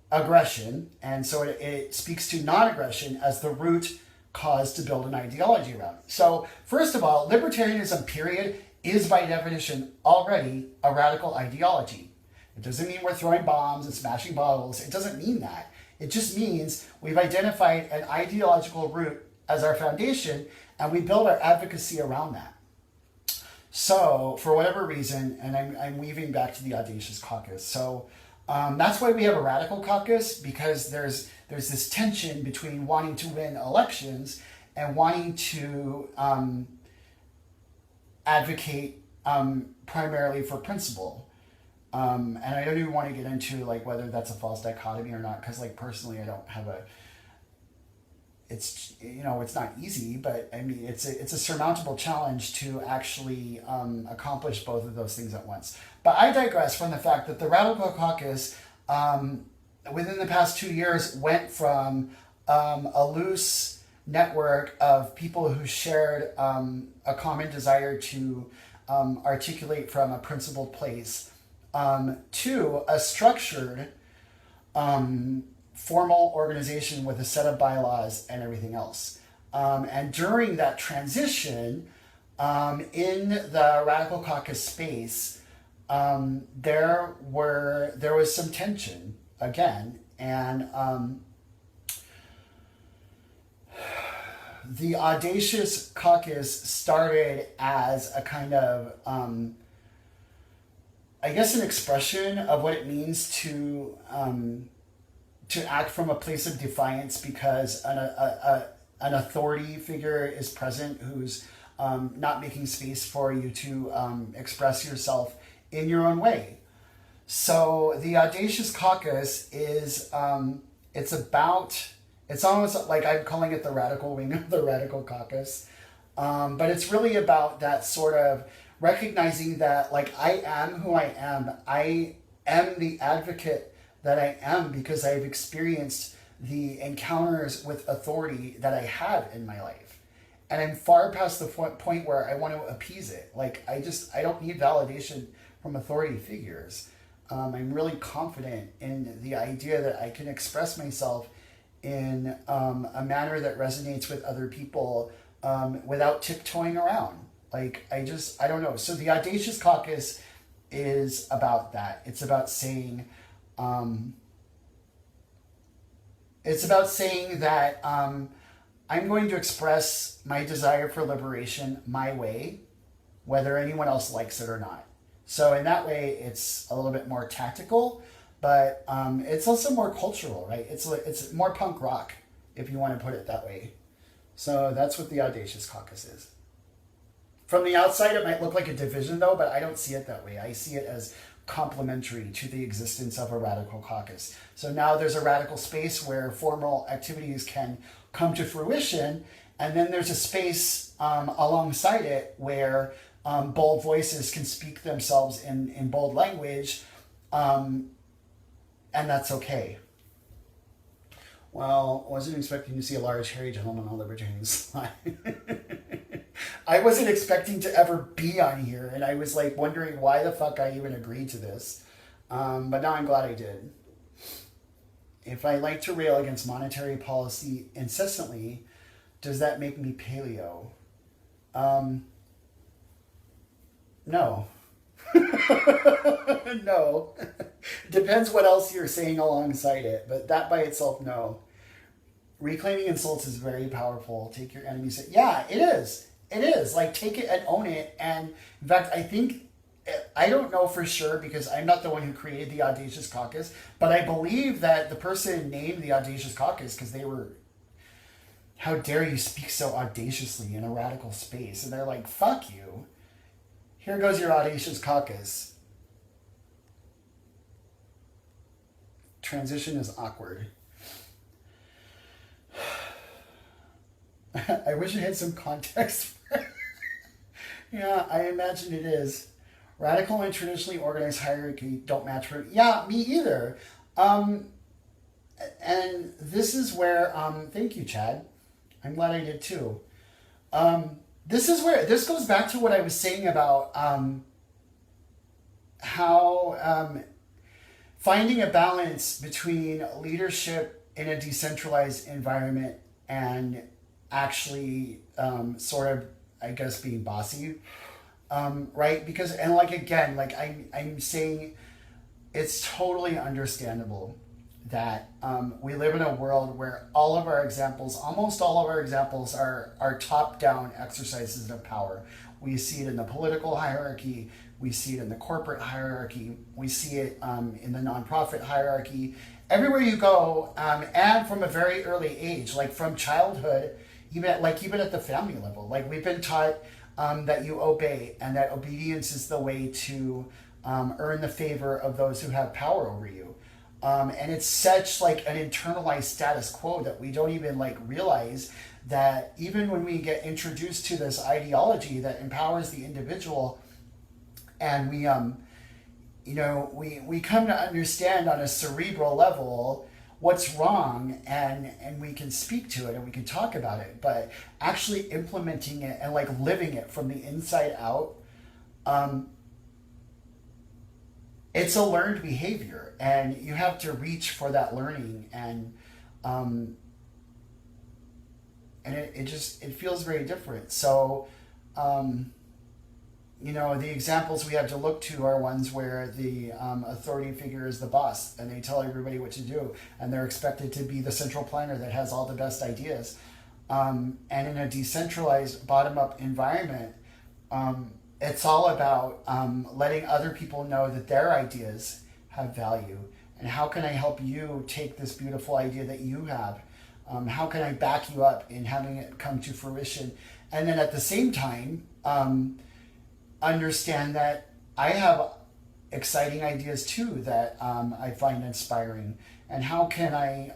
aggression, and so it speaks to non-aggression as the root cause to build an ideology around. So first of all, libertarianism, period, is by definition already a radical ideology. It doesn't mean we're throwing bombs and smashing bottles. It doesn't mean that. It just means we've identified an ideological root as our foundation, and we build our advocacy around that. So for whatever reason, and I'm weaving back to the Audacious Caucus. So that's why we have a radical caucus, because there's this tension between wanting to win elections and wanting to advocate primarily for principle. And I don't even want to get into like whether that's a false dichotomy or not, because like personally I don't have it's not easy, but I mean it's a surmountable challenge to actually accomplish both of those things at once. But I digress from the fact that the Radical Caucus within the past 2 years went from a loose network of people who shared a common desire to articulate from a principled place to a structured formal organization with a set of bylaws and everything else. And during that transition, in the Radical Caucus space, there was some tension again, and the Audacious Caucus started as a kind of I guess an expression of what it means to act from a place of defiance, because an authority figure is present who's not making space for you to express yourself in your own way. So the Audacious Caucus is it's almost like I'm calling it the radical wing of the Radical Caucus, but it's really about that sort of recognizing that like I am who I am. I am the advocate that I am because I've experienced the encounters with authority that I have in my life. And I'm far past the point where I want to appease it. Like, I don't need validation from authority figures. I'm really confident in the idea that I can express myself in a manner that resonates with other people without tiptoeing around. Like, I don't know. So the Audacious Caucus is about that. It's about saying that I'm going to express my desire for liberation my way, whether anyone else likes it or not. So in that way, it's a little bit more tactical, but it's also more cultural, right? It's more punk rock, if you want to put it that way. So that's what the Audacious Caucus is. From the outside, it might look like a division, though, but I don't see it that way. I see it as complementary to the existence of a Radical Caucus. So now there's a radical space where formal activities can come to fruition, and then there's a space alongside it where bold voices can speak themselves in bold language, and that's okay. Well, wasn't expecting to see a large, hairy gentleman on Libertarian slide. I wasn't expecting to ever be on here, and I was like wondering why the fuck I even agreed to this. But now I'm glad I did. If I like to rail against monetary policy incessantly, does that make me paleo? No. No. Depends what else you're saying alongside it, but that by itself, no. Reclaiming insults is very powerful. Take your enemies. Yeah, it is. It is like take it and own it. And in fact, I think I don't know for sure because I'm not the one who created the Audacious Caucus, but I believe that the person named the Audacious Caucus because they were, how dare you speak so audaciously in a radical space? And they're like, fuck you. Here goes your Audacious Caucus. Transition is awkward. I wish I had some context. Yeah, I imagine it is. Radical and traditionally organized hierarchy don't match for. Yeah, me either. And this is where. Thank you, Chad. I'm glad I did too. This is where this goes back to what I was saying about how finding a balance between leadership in a decentralized environment and actually sort of, I guess, being bossy, right? Because, and like, again, like I'm saying, it's totally understandable that we live in a world where all of our examples, almost all of our examples are top-down exercises of power. We see it in the political hierarchy, we see it in the corporate hierarchy, we see it in the nonprofit hierarchy. Everywhere you go, and from a very early age, like from childhood, even at the family level, like we've been taught that you obey, and that obedience is the way to earn the favor of those who have power over you. And it's such like an internalized status quo that we don't even like realize that even when we get introduced to this ideology that empowers the individual, and we we come to understand on a cerebral level what's wrong, and we can speak to it and we can talk about it, but actually implementing it and like living it from the inside out, it's a learned behavior, and you have to reach for that learning, and it feels very different. So the examples we have to look to are ones where the authority figure is the boss and they tell everybody what to do, and they're expected to be the central planner that has all the best ideas. And in a decentralized bottom-up environment, it's all about letting other people know that their ideas have value, and how can I help you take this beautiful idea that you have? How can I back you up in having it come to fruition? And then at the same time, understand that I have exciting ideas too that I find inspiring, and how can I,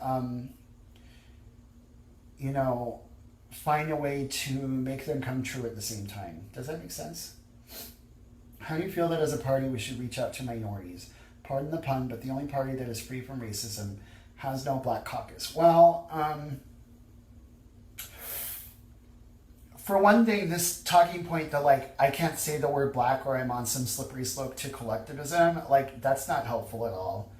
find a way to make them come true at the same time. Does that make sense? How do you feel that as a party we should reach out to minorities? Pardon the pun, but the only party that is free from racism has no black caucus. Well, for one thing, this talking point that like I can't say the word black or I'm on some slippery slope to collectivism, like that's not helpful at all.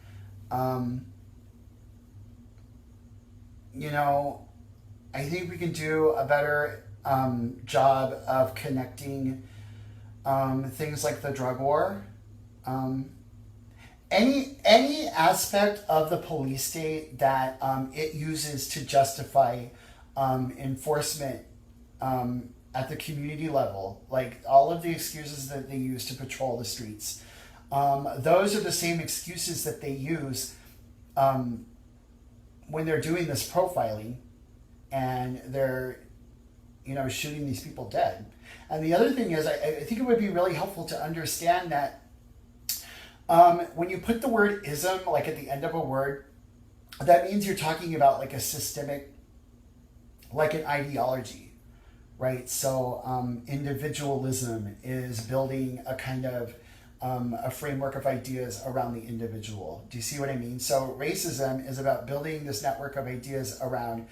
I think we can do a better job of connecting things like the drug war. Any aspect of the police state that it uses to justify enforcement at the community level, like all of the excuses that they use to patrol the streets, those are the same excuses that they use when they're doing this profiling and they're shooting these people dead. And the other thing is, I think it would be really helpful to understand that when you put the word ism like at the end of a word, that means you're talking about like a systemic, like an ideology, right? So individualism is building a kind of a framework of ideas around the individual. Do you see what I mean? So racism is about building this network of ideas around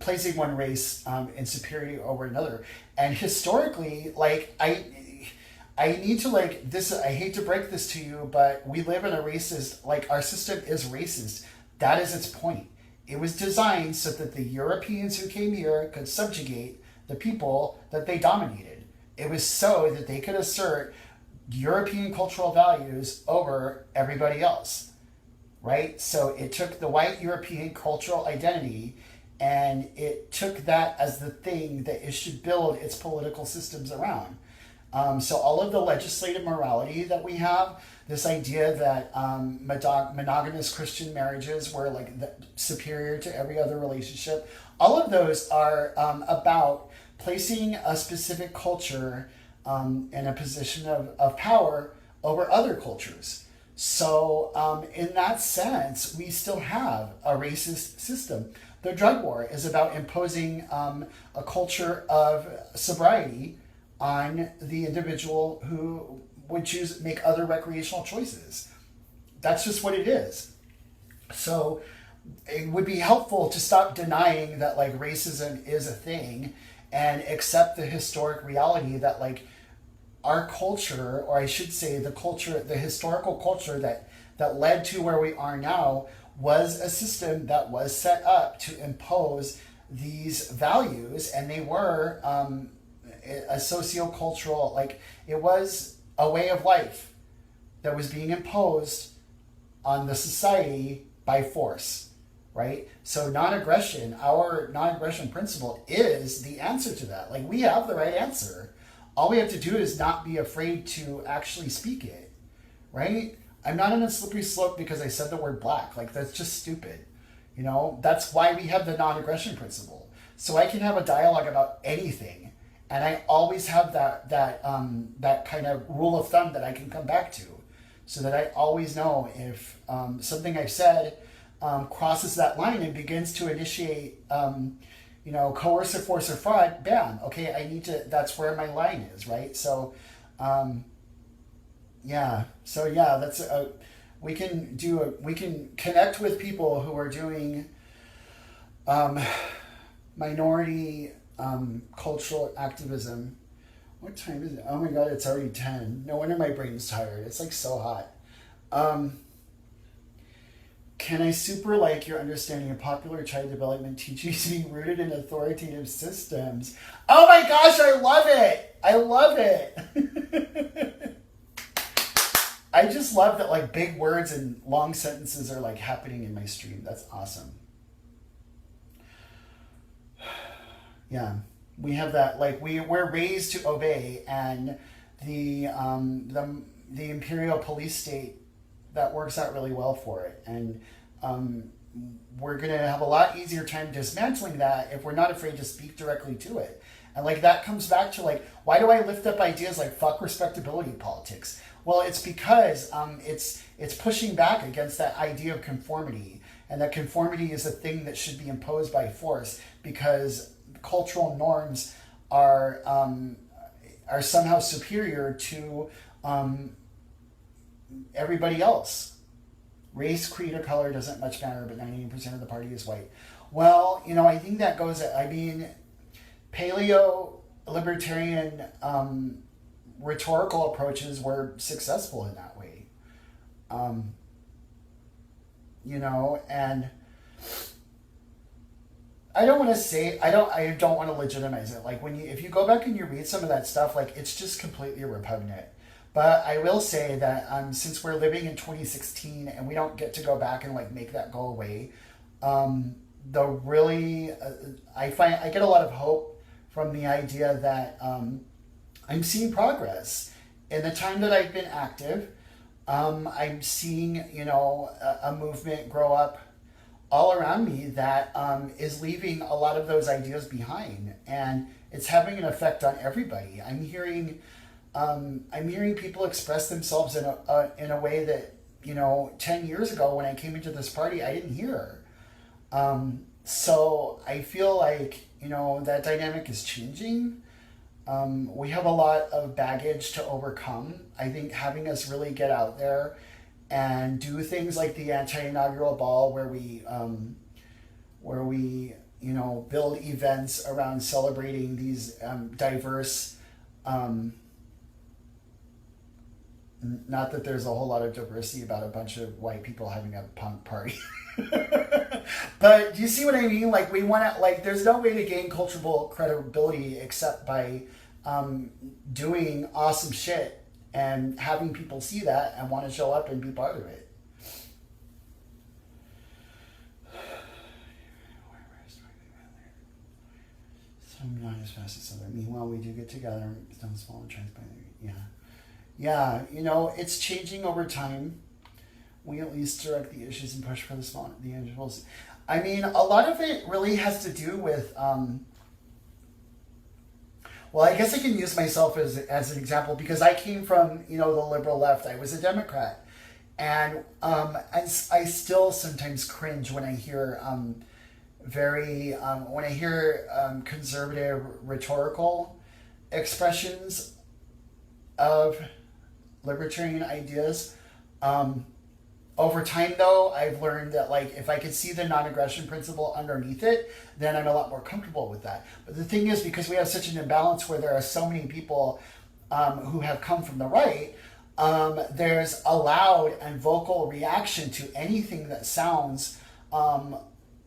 placing one race in superiority over another. And historically, like I need to like this, I hate to break this to you, but we live in a racist, like our system is racist. That is its point. It was designed so that the Europeans who came here could subjugate the people that they dominated. It was so that they could assert European cultural values over everybody else, right? So it took the white European cultural identity and it took that as the thing that it should build its political systems around. So all of the legislative morality that we have, this idea that monogamous Christian marriages were like superior to every other relationship, all of those are about placing a specific culture in a position of power over other cultures. So in that sense, we still have a racist system. The drug war is about imposing a culture of sobriety on the individual who would make other recreational choices. That's just what it is. So it would be helpful to stop denying that like racism is a thing and accept the historic reality that like our culture, or I should say the historical culture that led to where we are now, was a system that was set up to impose these values, and they were a sociocultural, like it was a way of life that was being imposed on the society by force, right? So our non-aggression principle is the answer to that. Like we have the right answer. All we have to do is not be afraid to actually speak it, right? I'm not on a slippery slope because I said the word black. Like that's just stupid. You know, that's why we have the non-aggression principle. So I can have a dialogue about anything, and I always have that kind of rule of thumb that I can come back to, so that I always know if something I've said crosses that line and begins to initiate coercive force or fraud. Bam. Okay, I need to. That's where my line is, right? So. That's we can connect with people who are doing minority cultural activism. What time is it? Oh my god, it's already 10. No wonder my brain's tired. It's like so hot. Can I super like your understanding of popular child development teachings being rooted in authoritative systems? Oh my gosh, I love it! I love it! I just love that like big words and long sentences are like happening in my stream. That's awesome. Yeah, we have that. Like we're raised to obey, and the imperial police state, that works out really well for it. And we're gonna have a lot easier time dismantling that if we're not afraid to speak directly to it. And like that comes back to like, why do I lift up ideas like fuck respectability politics? Well, it's because it's pushing back against that idea of conformity, and that conformity is a thing that should be imposed by force because cultural norms are somehow superior to everybody else. Race, creed, or color doesn't much matter, but 98% of the party is white. Well, I think that goes. I mean, paleo libertarian rhetorical approaches were successful in that way. And I don't want to say, I don't want to legitimize it. Like if you go back and you read some of that stuff, like it's just completely repugnant. But I will say that since we're living in 2016 and we don't get to go back and like make that go away, I get a lot of hope from the idea that I'm seeing progress. In the time that I've been active, I'm seeing, a movement grow up all around me that is leaving a lot of those ideas behind, and it's having an effect on everybody. I'm hearing people express themselves in a way that 10 years ago when I came into this party I didn't hear. So I feel like that dynamic is changing. We have a lot of baggage to overcome. I think having us really get out there and do things like the anti-inaugural ball where we build events around celebrating these diverse, not that there's a whole lot of diversity about a bunch of white people having a punk party. But do you see what I mean? Like we want to, like there's no way to gain cultural credibility except by doing awesome shit and having people see that and want to show up and be part of it. as fast as other. Meanwhile, we do get together. Don't small and transparent. Yeah. Yeah, it's changing over time. We at least direct the issues and push for the individuals. I mean, a lot of it really has to do with, well, I guess I can use myself as an example because I came from, the liberal left. I was a Democrat. And I still sometimes cringe when I hear conservative rhetorical expressions of libertarian ideas. Over time, though, I've learned that if I can see the non-aggression principle underneath it, then I'm a lot more comfortable with that. But the thing is, because we have such an imbalance where there are so many people who have come from the right, there's a loud and vocal reaction to anything that sounds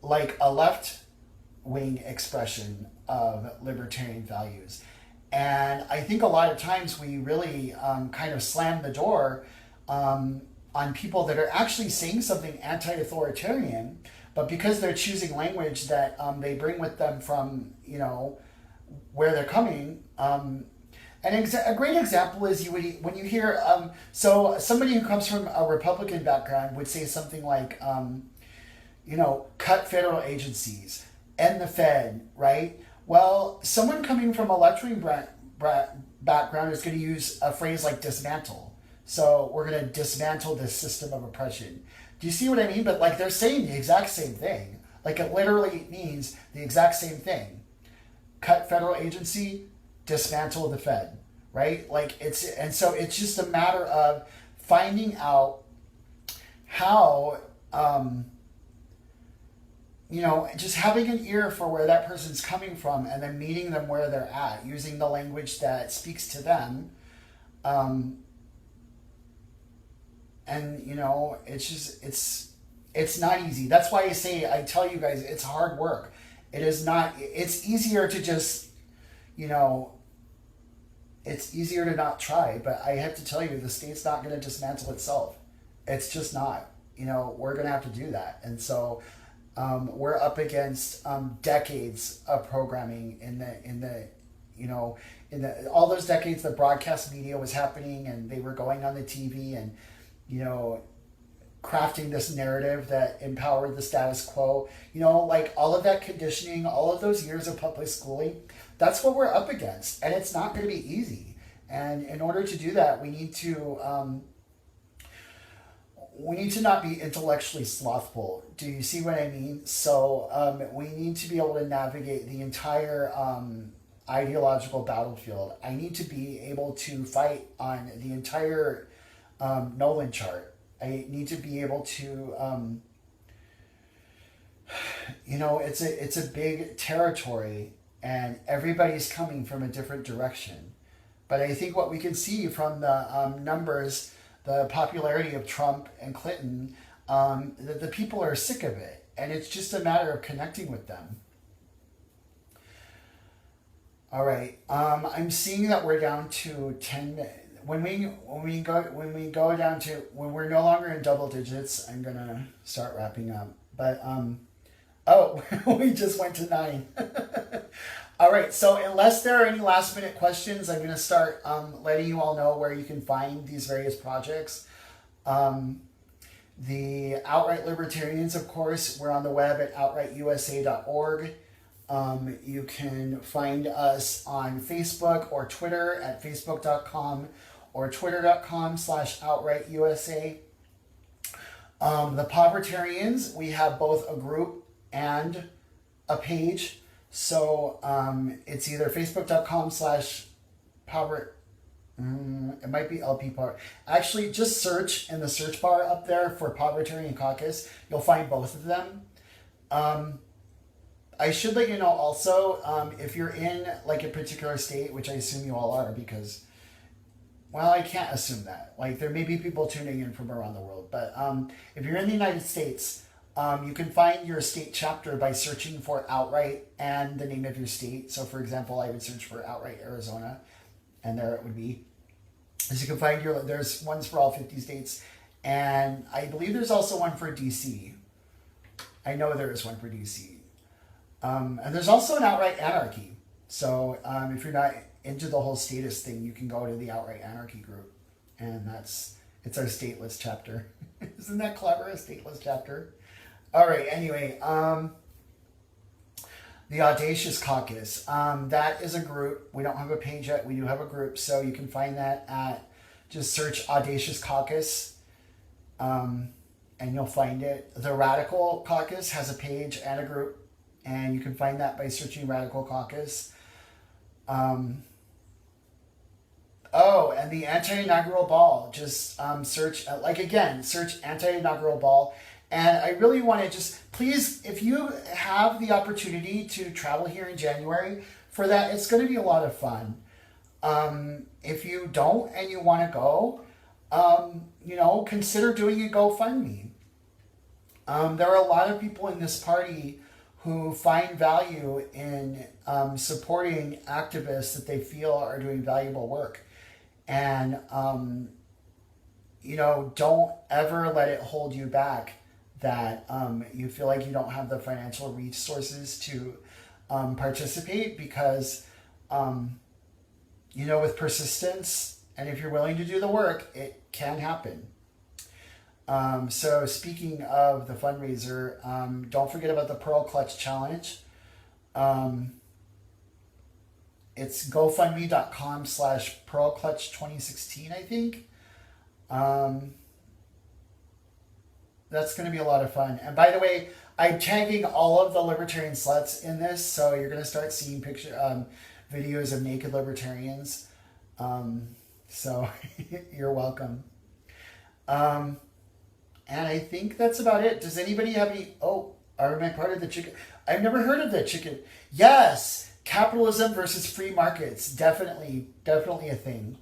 like a left-wing expression of libertarian values. And I think a lot of times we really kind of slam the door on people that are actually saying something anti-authoritarian, but because they're choosing language that they bring with them from, where they're coming. And a great example is when you hear, so somebody who comes from a Republican background would say something like, cut federal agencies, end the Fed, right? Well, someone coming from a left-wing background is going to use a phrase like dismantle. So we're going to dismantle this system of oppression. Do you see what I mean? But they're saying the exact same thing. It literally means the exact same thing. Cut federal agency, dismantle the Fed, right? So it's just a matter of finding out how, just having an ear for where that person's coming from and then meeting them where they're at, using the language that speaks to them. And it's not easy. That's why I tell you guys, it's hard work. It is not, it's easier to just, it's easier to not try, but I have to tell you, the state's not going to dismantle itself. It's just not, we're going to have to do that. And so, we're up against, decades of programming all those decades, the broadcast media was happening and they were going on the TV and, crafting this narrative that empowered the status quo, all of that conditioning, all of those years of public schooling, that's what we're up against. And it's not going to be easy. And in order to do that, we need to not be intellectually slothful. Do you see what I mean? So we need to be able to navigate the entire ideological battlefield. I need to be able to fight on the entire Nolan chart. I need to be able to, it's a big territory and everybody's coming from a different direction. But I think what we can see from the numbers, the popularity of Trump and Clinton, the people are sick of it. And it's just a matter of connecting with them. All right. I'm seeing that we're down to 10 minutes. When we're no longer in double digits, I'm gonna start wrapping up. But we just went to 9. All right. So unless there are any last minute questions, I'm gonna start letting you all know where you can find these various projects. The Outright Libertarians, of course, we're on the web at outrightusa.org. You can find us on Facebook or Twitter at facebook.com or twitter.com/outrightusa. The Povertarians, we have both a group and a page. So it's either facebook.com/power. It might be LP Power. Actually, just search in the search bar up there for Povertarian Caucus. You'll find both of them. I should let you know also, if you're in a particular state, which I assume you all are because, well, I can't assume that. There may be people tuning in from around the world. But if you're in the United States, you can find your state chapter by searching for Outright and the name of your state. So, for example, I would search for Outright Arizona, and there it would be. As you can find, there's ones for all 50 states. And I believe there's also one for D.C. I know there is one for D.C. And there's also an Outright Anarchy. So if you're not into the whole status thing, you can go to the Outright Anarchy group, and it's our stateless chapter. Isn't that clever? A stateless chapter. All right. Anyway, the Audacious Caucus. That is a group. We don't have a page yet. We do have a group, so you can find that at just search Audacious Caucus, and you'll find it. The Radical Caucus has a page and a group, and you can find that by searching Radical Caucus. Oh, and the anti-inaugural ball. Just search, search anti-inaugural ball. And I really want to just, please, if you have the opportunity to travel here in January for that, it's going to be a lot of fun. If you don't and you want to go, consider doing a GoFundMe. There are a lot of people in this party who find value in supporting activists that they feel are doing valuable work. And, don't ever let it hold you back that you feel like you don't have the financial resources to participate, because, with persistence, and if you're willing to do the work, it can happen. So speaking of the fundraiser, don't forget about the Pearl Clutch Challenge. It's gofundme.com/pearlclutch2016, I think. That's going to be a lot of fun. And by the way, I'm tagging all of the libertarian sluts in this, so you're going to start seeing videos of naked libertarians. So you're welcome. And I think that's about it. Does anybody have any? Oh, am I part of the chicken? I've never heard of the chicken. Yes, capitalism versus free markets. Definitely a thing.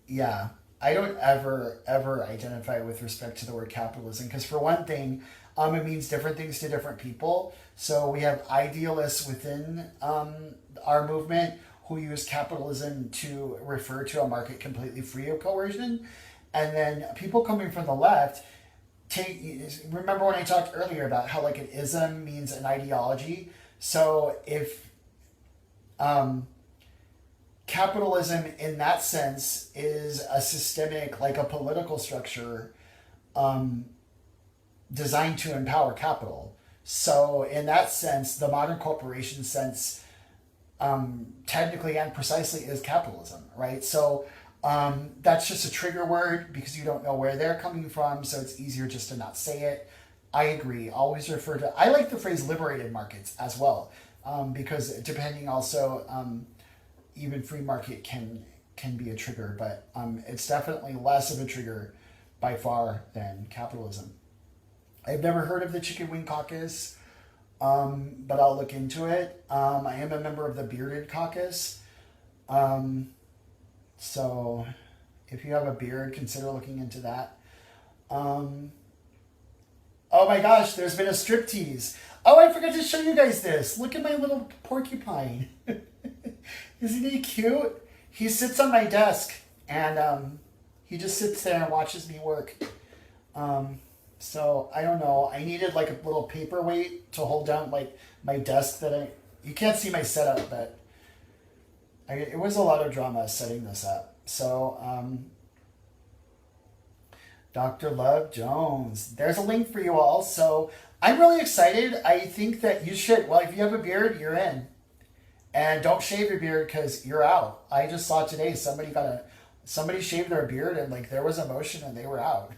Yeah, I don't ever identify with respect to the word capitalism, because for one thing, it means different things to different people. So we have idealists within our movement who use capitalism to refer to a market completely free of coercion. And then people coming from the left remember when I talked earlier about how like an ism means an ideology. So if capitalism in that sense is a systemic, like a political structure designed to empower capital. So in that sense, the modern corporation sense technically and precisely is capitalism, right? So that's just a trigger word because you don't know where they're coming from, so it's easier just to not say it. I agree. Always refer to, I like the phrase liberated markets as well, because depending also, even free market can be a trigger, but it's definitely less of a trigger by far than capitalism. I've never heard of the Chicken Wing Caucus, but I'll look into it. I am a member of the Bearded Caucus. So if you have a beard, consider looking into that. Oh my gosh, there's been a striptease. Oh, I forgot to show you guys this. Look at my little porcupine. Isn't he cute? He sits on my desk and he just sits there and watches me work. So I don't know. I needed like a little paperweight to hold down like my desk you can't see my setup, but it was a lot of drama setting this up. So Dr. Love Jones. There's a link for you all. So I'm really excited. I think that you should. Well, if you have a beard, you're in. And don't shave your beard because you're out. I just saw today somebody shaved their beard and like there was emotion and they were out.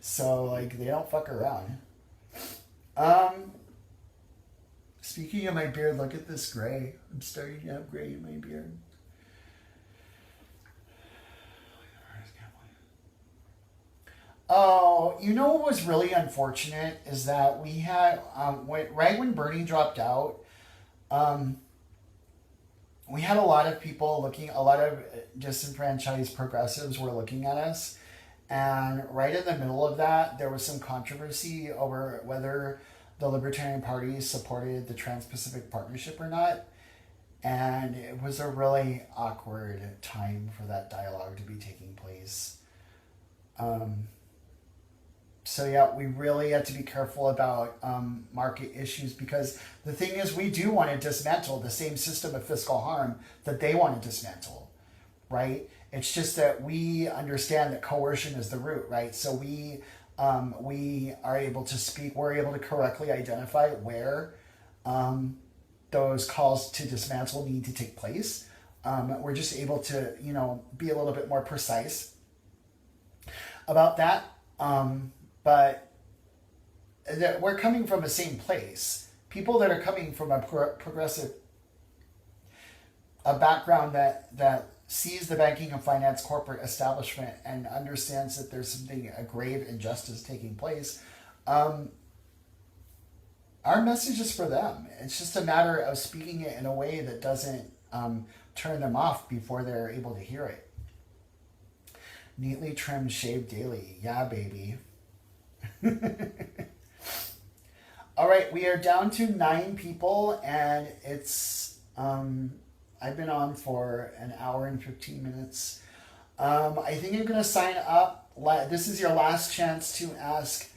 So like they don't fuck around. Speaking of my beard, look at this gray. I'm starting to have gray in my beard. Oh, you know what was really unfortunate is that we had right when Bernie dropped out, we had a lot of people a lot of disenfranchised progressives were looking at us. And right in the middle of that, there was some controversy over whether the Libertarian Party supported the Trans-Pacific Partnership or not. And it was a really awkward time for that dialogue to be taking place. So So yeah, we really have to be careful about market issues, because the thing is, we do want to dismantle the same system of fiscal harm that they want to dismantle, right? It's just that we understand that coercion is the root, right? So we are able to speak. We're able to correctly identify where those calls to dismantle need to take place. We're just able to, be a little bit more precise about that. But that we're coming from the same place. People that are coming from a progressive a background that sees the banking and finance corporate establishment and understands that there's a grave injustice taking place. Our message is for them. It's just a matter of speaking it in a way that doesn't turn them off before they're able to hear it. Neatly trimmed, shaved daily. Yeah, baby. All right, we are down to 9 people, and it's I've been on for an hour and 15 minutes. I think I'm going to sign up. This is your last chance to ask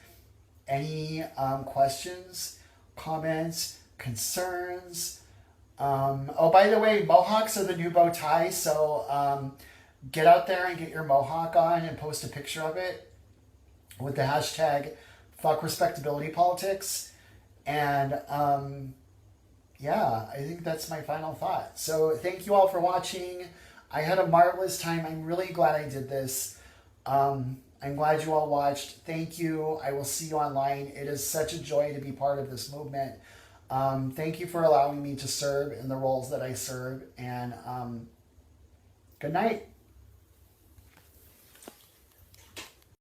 any questions, comments, concerns. Oh, by the way, mohawks are the new bow tie, so get out there and get your mohawk on and post a picture of it with the hashtag #FuckRespectabilityPolitics. And yeah, I think that's my final thought. So thank you all for watching. I had a marvelous time. I'm really glad I did this. I'm glad you all watched. Thank you. I will see you online. It is such a joy to be part of this movement. Thank you for allowing me to serve in the roles that I serve. And good night.